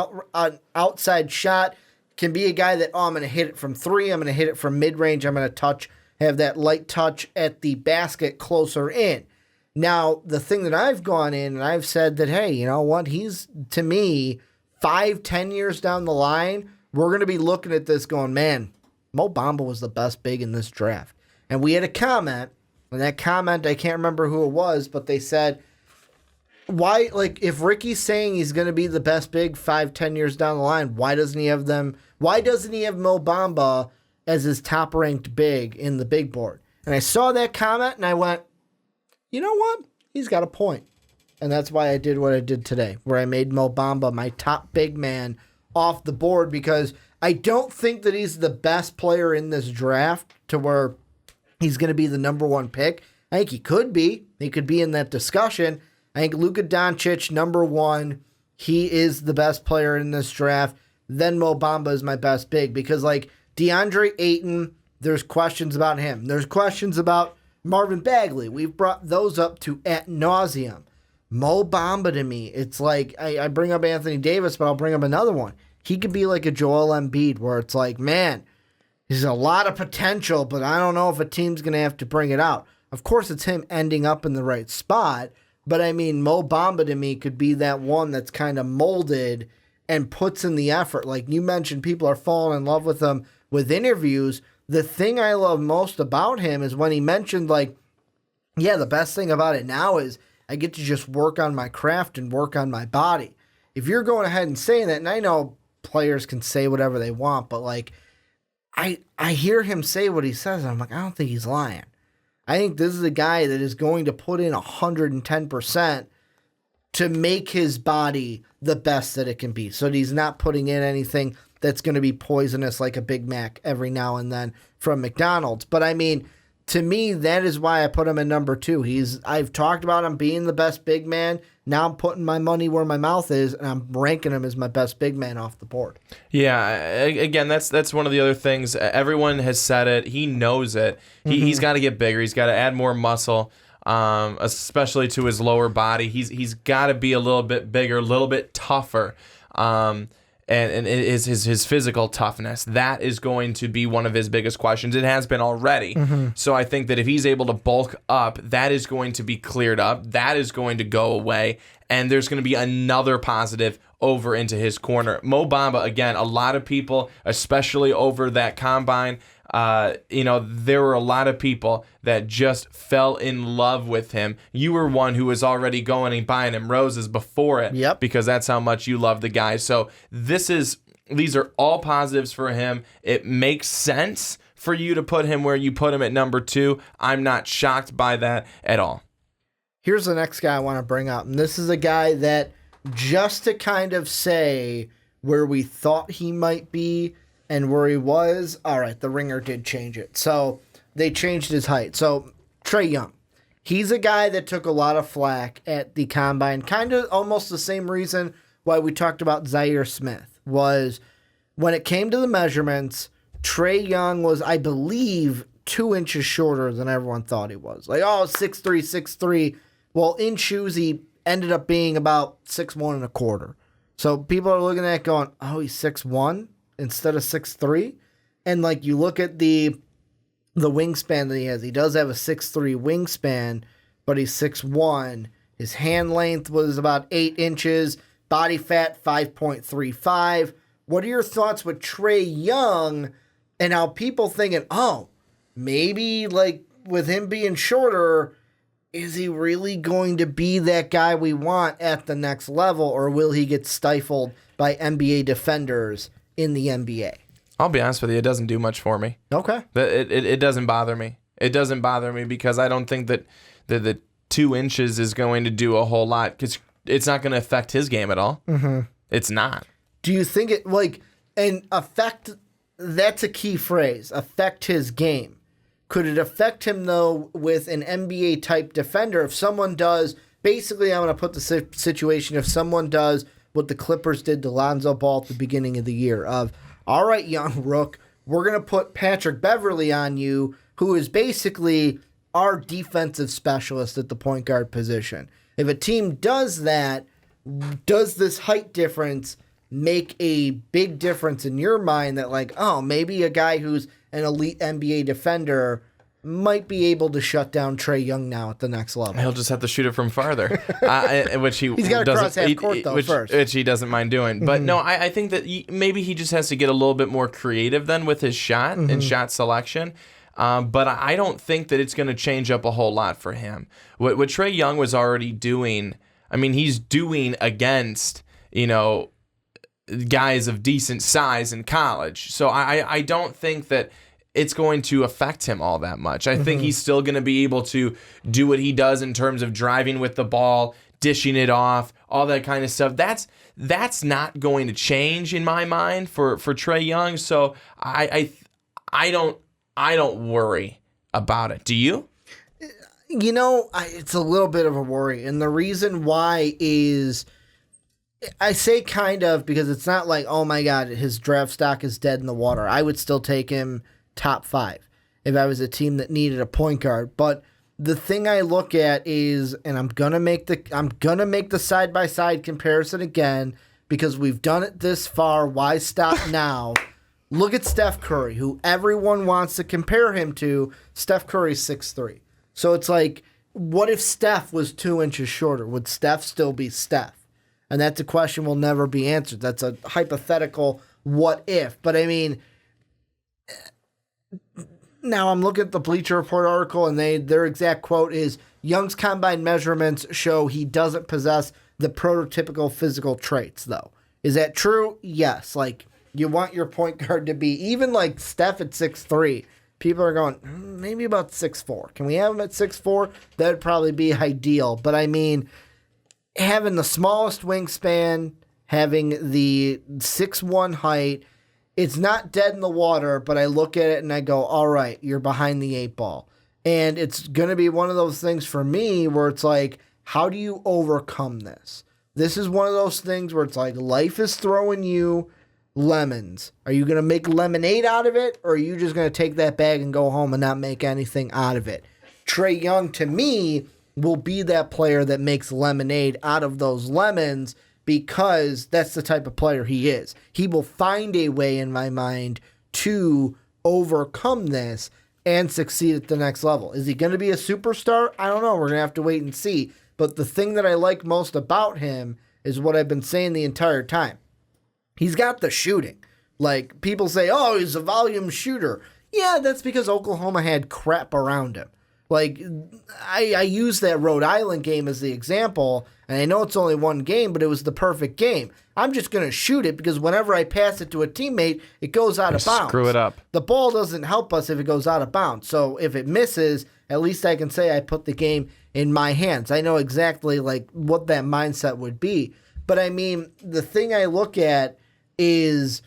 outside shot, can be a guy that, I'm going to hit it from 3, I'm going to hit it from mid-range, I'm going to have that light touch at the basket closer in. Now, the thing that I've gone in and I've said that, hey, you know what, he's, to me, 5-10 years down the line, we're going to be looking at this going, man, Mo Bamba was the best big in this draft. And we had a comment, and that comment, I can't remember who it was, but they said, why, like, if Ricky's saying he's going to be the best big 5-10 years down the line, why doesn't he have Mo Bamba as his top-ranked big in the big board? And I saw that comment, and I went, you know what? He's got a point. And that's why I did what I did today, where I made Mo Bamba my top big man off the board, because I don't think that he's the best player in this draft to where he's going to be the number 1 pick. I think he could be. He could be in that discussion. I think Luka Doncic, number 1, he is the best player in this draft. Then Mo Bamba is my best big, because, like, DeAndre Ayton, there's questions about him. There's questions about Marvin Bagley. We've brought those up to ad nauseum. Mo Bamba, to me, it's like, I bring up Anthony Davis, but I'll bring up another one. He could be like a Joel Embiid, where it's like, man, there's a lot of potential, but I don't know if a team's going to have to bring it out. Of course, it's him ending up in the right spot, but I mean, Mo Bamba, to me, could be that one that's kind of molded and puts in the effort. Like you mentioned, people are falling in love with him with interviews. The thing I love most about him is when he mentioned, like, yeah, the best thing about it now is I get to just work on my craft and work on my body. If you're going ahead and saying that, and I know players can say whatever they want, but, like, I hear him say what he says, and I'm like, I don't think he's lying. I think this is a guy that is going to put in 110% to make his body the best that it can be, so that he's not putting in anything that's going to be poisonous like a Big Mac every now and then from McDonald's. But I mean, to me, that is why I put him at number 2. I've talked about him being the best big man. Now I'm putting my money where my mouth is, and I'm ranking him as my best big man off the board. Yeah, again, that's one of the other things. Everyone has said it. He knows it. He's got to get bigger. He's got to add more muscle, especially to his lower body. He's got to be a little bit bigger, a little bit tougher. And it is his physical toughness. That is going to be one of his biggest questions. It has been already. So I think that if he's able to bulk up, that is going to be cleared up. That is going to go away. And there's going to be another positive over into his corner. Mo Bamba, again, a lot of people, especially over that combine, there were a lot of people that just fell in love with him. You were one who was already going and buying him roses before it. Yep. Because that's how much you love the guy. So these are all positives for him. It makes sense for you to put him where you put him at number 2. I'm not shocked by that at all. Here's the next guy I want to bring up. And this is a guy that, just to kind of say where we thought he might be and where he was, all right, the Ringer did change it. So they changed his height. So Trae Young, he's a guy that took a lot of flack at the combine, kind of almost the same reason why we talked about Zaire Smith, was when it came to the measurements, Trae Young was, I believe, 2 inches shorter than everyone thought he was. Like, 6'3", 6'3". Well, in shoes, he ended up being about 6'1" and a quarter. So people are looking at it going, oh, he's 6'1" instead of 6'3". And, like, you look at the wingspan that he has. He does have a 6'3" wingspan, but he's 6'1". His hand length was about 8 inches. Body fat, 5.35. What are your thoughts with Trae Young and how people thinking, oh, maybe, like, with him being shorter, is he really going to be that guy we want at the next level, or will he get stifled by NBA defenders in the NBA? I'll be honest with you, it doesn't do much for me. Okay. It doesn't bother me. It doesn't bother me because I don't think that the 2 inches is going to do a whole lot, because it's not going to affect his game at all. Mm-hmm. It's not. Do you think it, like, and affect, that's a key phrase, affect his game. Could it affect him, though, with an NBA-type defender? If someone does, basically, I'm going to put the situation, if someone does what the Clippers did to Lonzo Ball at the beginning of the year, of, all right, young rook, we're going to put Patrick Beverley on you, who is basically our defensive specialist at the point guard position. If a team does that, does this height difference make a big difference in your mind that, like, oh, maybe a guy who's an elite NBA defender might be able to shut down Trae Young now at the next level? He'll just have to shoot it from farther, which he's got to cross half court, though, first. Which he doesn't mind doing. But no, I think that maybe he just has to get a little bit more creative then with his shot and shot selection. But I don't think that it's going to change up a whole lot for him. What Trae Young was already doing, I mean, he's doing against, guys of decent size in college. So I don't think that it's going to affect him all that much. I think he's still going to be able to do what he does in terms of driving with the ball, dishing it off, all that kind of stuff. That's not going to change in my mind for Trae Young. So I don't worry about it. Do you? It's a little bit of a worry. And the reason why is, I say kind of, because it's not like, oh my God, his draft stock is dead in the water. I would still take him top 5 if I was a team that needed a point guard. But the thing I look at is, and I'm gonna make the side-by-side comparison again, because we've done it this far. Why stop now? Look at Steph Curry, who everyone wants to compare him to. Steph Curry's 6'3". So it's like, what if Steph was 2 inches shorter? Would Steph still be Steph? And that's a question will never be answered. That's a hypothetical what if. But I mean, now I'm looking at the Bleacher Report article, and their exact quote is, Young's combine measurements show he doesn't possess the prototypical physical traits, though. Is that true? Yes. Like, you want your point guard to be, even like Steph at 6'3", people are going, maybe about 6'4". Can we have him at 6'4"? That would probably be ideal. But I mean, having the smallest wingspan, having the 6'1" height, it's not dead in the water, but I look at it and I go, all right, you're behind the 8 ball. And it's going to be one of those things for me where it's like, how do you overcome this? This is one of those things where it's like, life is throwing you lemons. Are you going to make lemonade out of it, or are you just going to take that bag and go home and not make anything out of it? Trae Young, to me, will be that player that makes lemonade out of those lemons, because that's the type of player he is. He will find a way, in my mind, to overcome this and succeed at the next level. Is he going to be a superstar? I don't know. We're going to have to wait and see. But the thing that I like most about him is what I've been saying the entire time. He's got the shooting. Like, people say, oh, he's a volume shooter. Yeah, that's because Oklahoma had crap around him. Like, I use that Rhode Island game as the example, and I know it's only one game, but it was the perfect game. I'm just going to shoot it because whenever I pass it to a teammate, it goes out of bounds. Screw it up. The ball doesn't help us if it goes out of bounds. So if it misses, at least I can say I put the game in my hands. I know exactly like what that mindset would be. But I mean, the thing I look at is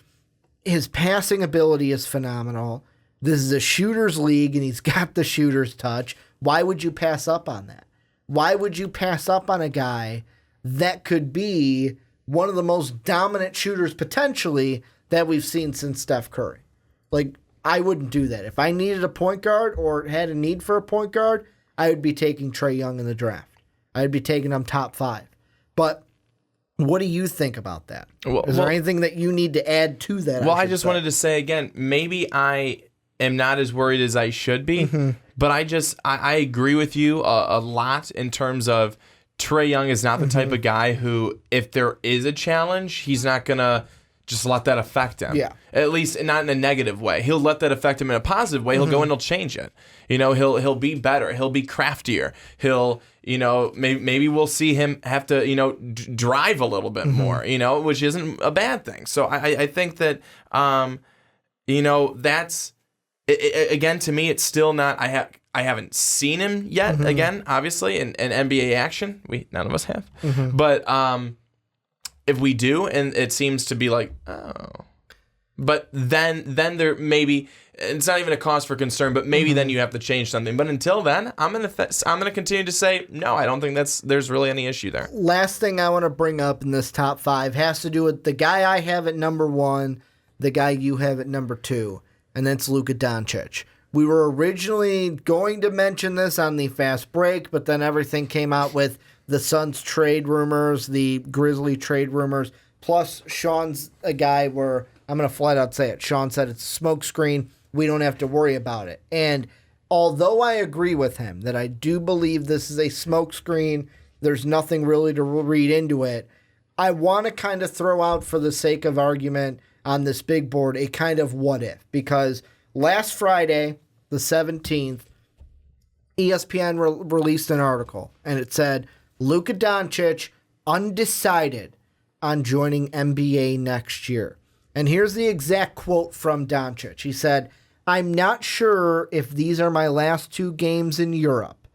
his passing ability is phenomenal. This is a shooter's league, and he's got the shooter's touch. Why would you pass up on that? Why would you pass up on a guy that could be one of the most dominant shooters potentially that we've seen since Steph Curry? Like, I wouldn't do that. If I needed a point guard or had a need for a point guard, I would be taking Trae Young in the draft. I'd be taking him top 5. But what do you think about that? Is there anything that you need to add to that? Well, I just wanted to say again, maybe I am not as worried as I should be, but I agree with you a lot in terms of Trae Young is not the type of guy who, if there is a challenge, he's not going to just let that affect him. Yeah. At least not in a negative way. He'll let that affect him in a positive way. He'll go and he'll change it. He'll be better. He'll be craftier. He'll, maybe we'll see him have to, drive a little bit more, which isn't a bad thing. So I think that, that's, again, to me, it's still not, I haven't seen him yet, again, obviously, in NBA action. None of us have. But, if we do, and it seems to be like, oh, but then there maybe it's not even a cause for concern, but maybe then you have to change something. But until then, I'm gonna continue to say no. I don't think there's really any issue there. Last thing I want to bring up in this top 5 has to do with the guy I have at number 1, the guy you have at number 2, and that's Luka Doncic. We were originally going to mention this on the fast break, but then everything came out with the Suns trade rumors, the Grizzly trade rumors, plus Sean's a guy where I'm going to flat out say it. Sean said it's a smokescreen. We don't have to worry about it. And although I agree with him that I do believe this is a smokescreen, there's nothing really to read into it, I want to kind of throw out, for the sake of argument on this big board, a kind of what if. Because last Friday, the 17th, ESPN released an article, and it said, Luka Doncic undecided on joining NBA next year. And here's the exact quote from Doncic. He said, I'm not sure if these are my last 2 games in Europe.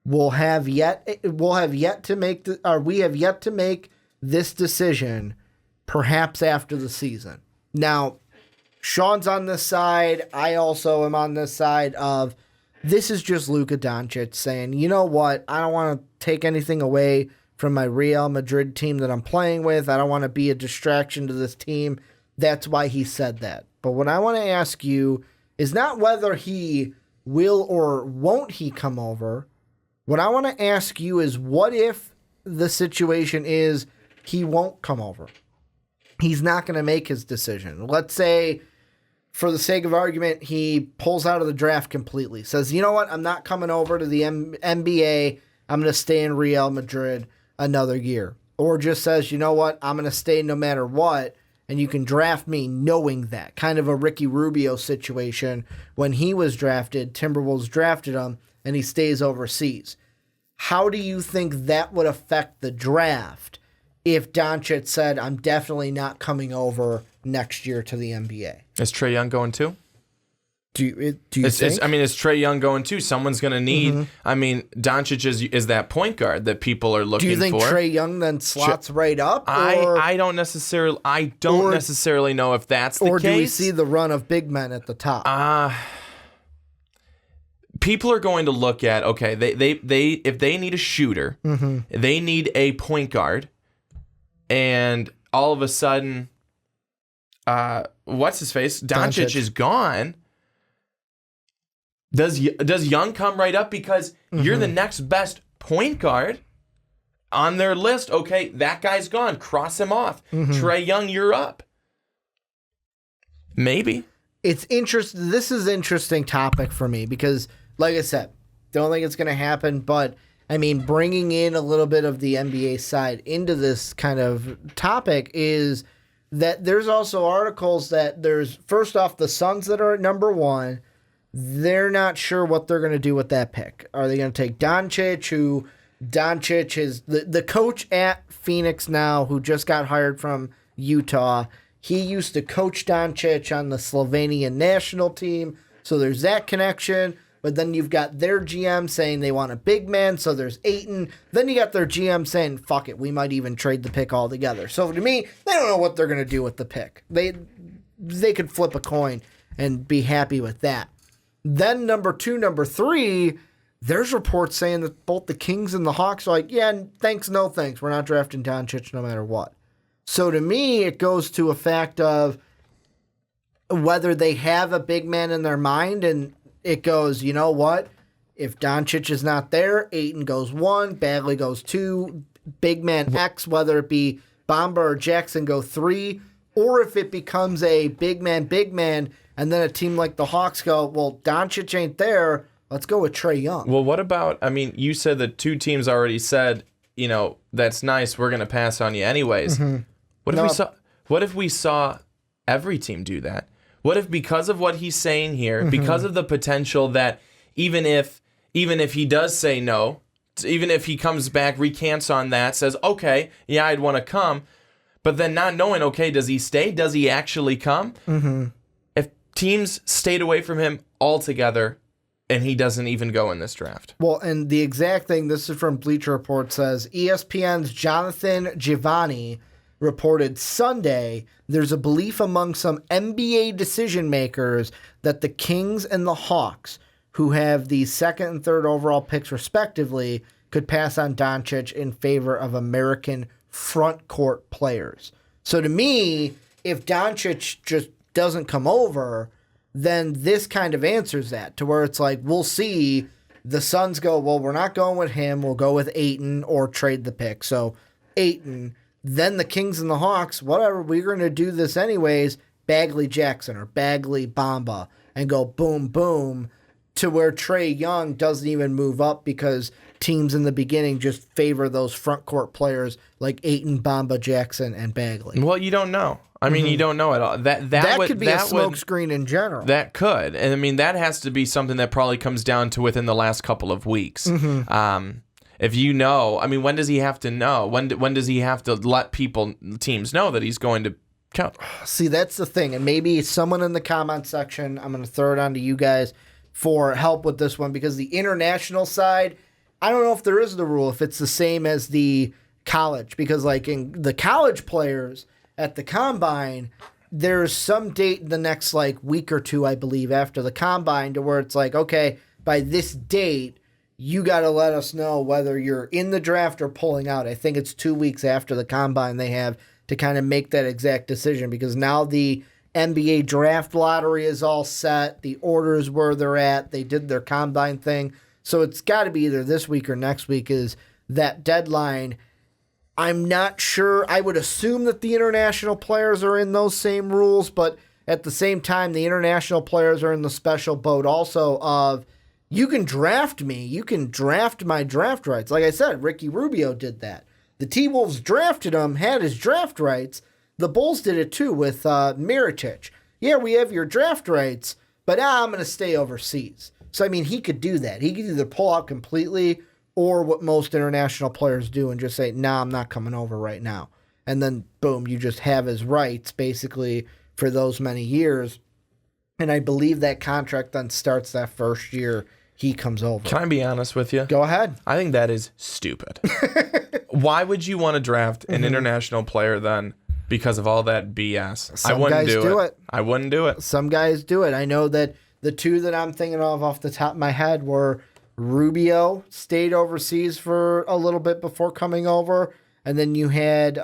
We have yet to make this decision, perhaps after the season. Now, Sean's on this side. I also am on this side of, this is just Luka Doncic saying, you know what, I don't want to take anything away from my Real Madrid team that I'm playing with. I don't want to be a distraction to this team. That's why he said that. But what I want to ask you is not whether he will or won't he come over. What I want to ask you is, what if the situation is he won't come over? He's not going to make his decision. Let's say, for the sake of argument, he pulls out of the draft completely. Says, you know what, I'm not coming over to the NBA. I'm going to stay in Real Madrid another year. Or just says, you know what, I'm going to stay no matter what, and you can draft me knowing that. Kind of a Ricky Rubio situation. When he was drafted, Timberwolves drafted him, and he stays overseas. How do you think that would affect the draft if Doncic said, I'm definitely not coming over next year to the NBA? Is Trae Young going too? Do you think? Is Trae Young going too? Someone's going to need. Doncic is that point guard that people are looking for. Do you think Trae Young then slots right up? I don't necessarily know if that's the case. Or do we see the run of big men at the top? People are going to look at, okay, they if they need a shooter, they need a point guard, and all of a sudden, what's his face? Doncic is gone. Does Young come right up because you're the next best point guard on their list? Okay, that guy's gone. Cross him off. Trae Young, you're up. Maybe. It's interesting. This is an interesting topic for me because, like I said, don't think it's going to happen. But, I mean, bringing in a little bit of the NBA side into this kind of topic is that there's also articles that there's, first off, the Suns that are at number 1, they're not sure what they're going to do with that pick. Are they going to take Doncic, Doncic is the coach at Phoenix now, who just got hired from Utah. He used to coach Doncic on the Slovenian national team, so there's that connection. But then you've got their GM saying they want a big man, so there's Ayton. Then you got their GM saying, fuck it, we might even trade the pick altogether. So to me, they don't know what they're going to do with the pick. they could flip a coin and be happy with that. Then number 2, number 3, there's reports saying that both the Kings and the Hawks are like, yeah, thanks, no thanks. We're not drafting Doncic no matter what. So to me, it goes to a fact of whether they have a big man in their mind, and it goes, you know what? If Doncic is not there, Ayton goes 1, Bagley goes 2, big man X, whether it be Bamba or Jackson, go 3, or if it becomes a big man, and then a team like the Hawks go, well, Doncic ain't there, let's go with Trae Young. Well, what about, I mean, you said that 2 teams already said, you know, that's nice, we're going to pass on you anyways. Mm-hmm. What if we saw every team do that? What if, because of what he's saying here, mm-hmm. because of the potential that even if he does say no, even if he comes back, recants on that, says, okay, yeah, I'd want to come, but then not knowing, okay, does he stay? Does he actually come? Mm-hmm. If teams stayed away from him altogether and he doesn't even go in this draft. Well, and the exact thing, this is from Bleacher Report, says ESPN's Jonathan Givony reported Sunday there's a belief among some NBA decision makers that the Kings and the Hawks, who have the 2nd and 3rd overall picks respectively, could pass on Doncic in favor of American front court players. So to me, if Doncic just doesn't come over, then this kind of answers that, to where it's like, we'll see. The Suns go, well, we're not going with him. We'll go with Ayton or trade the pick. So Ayton. Then the Kings and the Hawks, whatever, we're going to do this anyways, Bagley Jackson or Bagley Bamba, and go boom, boom, to where Trae Young doesn't even move up because teams in the beginning just favor those front court players like Ayton, Bamba, Jackson, and Bagley. Well, you don't know. I mean, you don't know at all. That could be a smokescreen in general. That could. And I mean, that has to be something that probably comes down to within the last couple of weeks. Mm-hmm. If you know, I mean, when does he have to know? When does he have to let teams know that he's going to come? See, that's the thing. And maybe someone in the comment section, I'm going to throw it on to you guys for help with this one, because the international side, I don't know if there is the rule, if it's the same as the college, because like in the college players at the combine, there's some date in the next like week or 2, I believe, after the combine, to where it's like, okay, by this date, you got to let us know whether you're in the draft or pulling out. I think it's 2 weeks after the combine they have to kind of make that exact decision, because now the NBA draft lottery is all set. The orders where they're at. They did their combine thing. So it's got to be either this week or next week is that deadline. I'm not sure. I would assume that the international players are in those same rules, but at the same time, the international players are in the special boat also of, you can draft me. You can draft my draft rights. Like I said, Ricky Rubio did that. The T-Wolves drafted him, had his draft rights. The Bulls did it too with Mirotic. Yeah, we have your draft rights, but I'm going to stay overseas. So, I mean, he could do that. He could either pull out completely or what most international players do and just say, nah, I'm not coming over right now. And then, boom, you just have his rights basically for those many years. And I believe that contract then starts that first year he comes over. Can I be honest with you? Go ahead. I think that is stupid. Why would you want to draft an international player then because of all that BS? Some guys do it. I wouldn't do it. Some guys do it. I know that the 2 that I'm thinking of off the top of my head were Rubio stayed overseas for a little bit before coming over, and then you had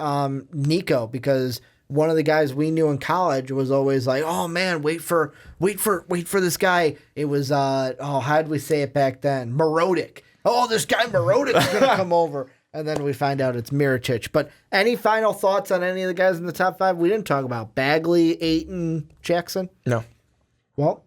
Nico, because one of the guys we knew in college was always like, oh man, wait for this guy. It was how'd we say it back then? Morodic. Oh, this guy Morodic's gonna come over. And then we find out it's Mirotic. But any final thoughts on any of the guys in the top 5? We didn't talk about Bagley, Ayton, Jackson. No. Well,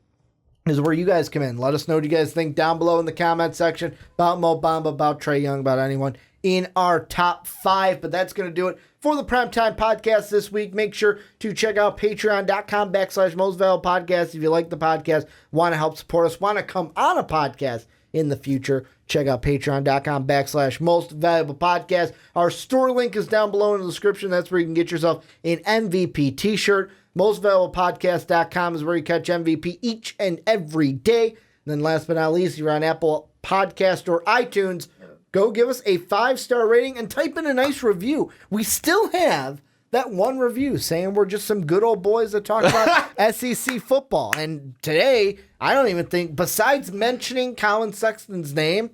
this is where you guys come in. Let us know what you guys think down below in the comment section about Mo Bamba, about Trae Young, about anyone in our top 5. But that's going to do it for the Primetime Podcast this week. Make sure to check out patreon.com/mostvaluablepodcast if you like the podcast, want to help support us, want to come on a podcast in the future. Check out patreon.com/mostvaluablepodcast. Our store link is down below in the description. That's where you can get yourself an MVP t-shirt. Mostvaluablepodcast.com is where you catch MVP each and every day. And then last but not least, if you're on Apple Podcast or iTunes, go give us a 5-star rating and type in a nice review. We still have that one review saying we're just some good old boys that talk about SEC football. And today, I don't even think, besides mentioning Colin Sexton's name,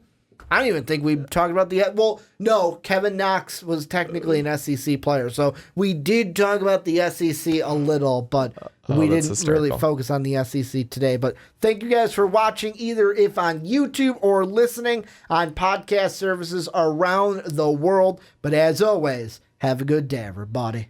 I don't even think we talked about no, Kevin Knox was technically an SEC player. So we did talk about the SEC a little, but we didn't really focus on the SEC today. But thank you guys for watching, either if on YouTube or listening on podcast services around the world. But as always, have a good day, everybody.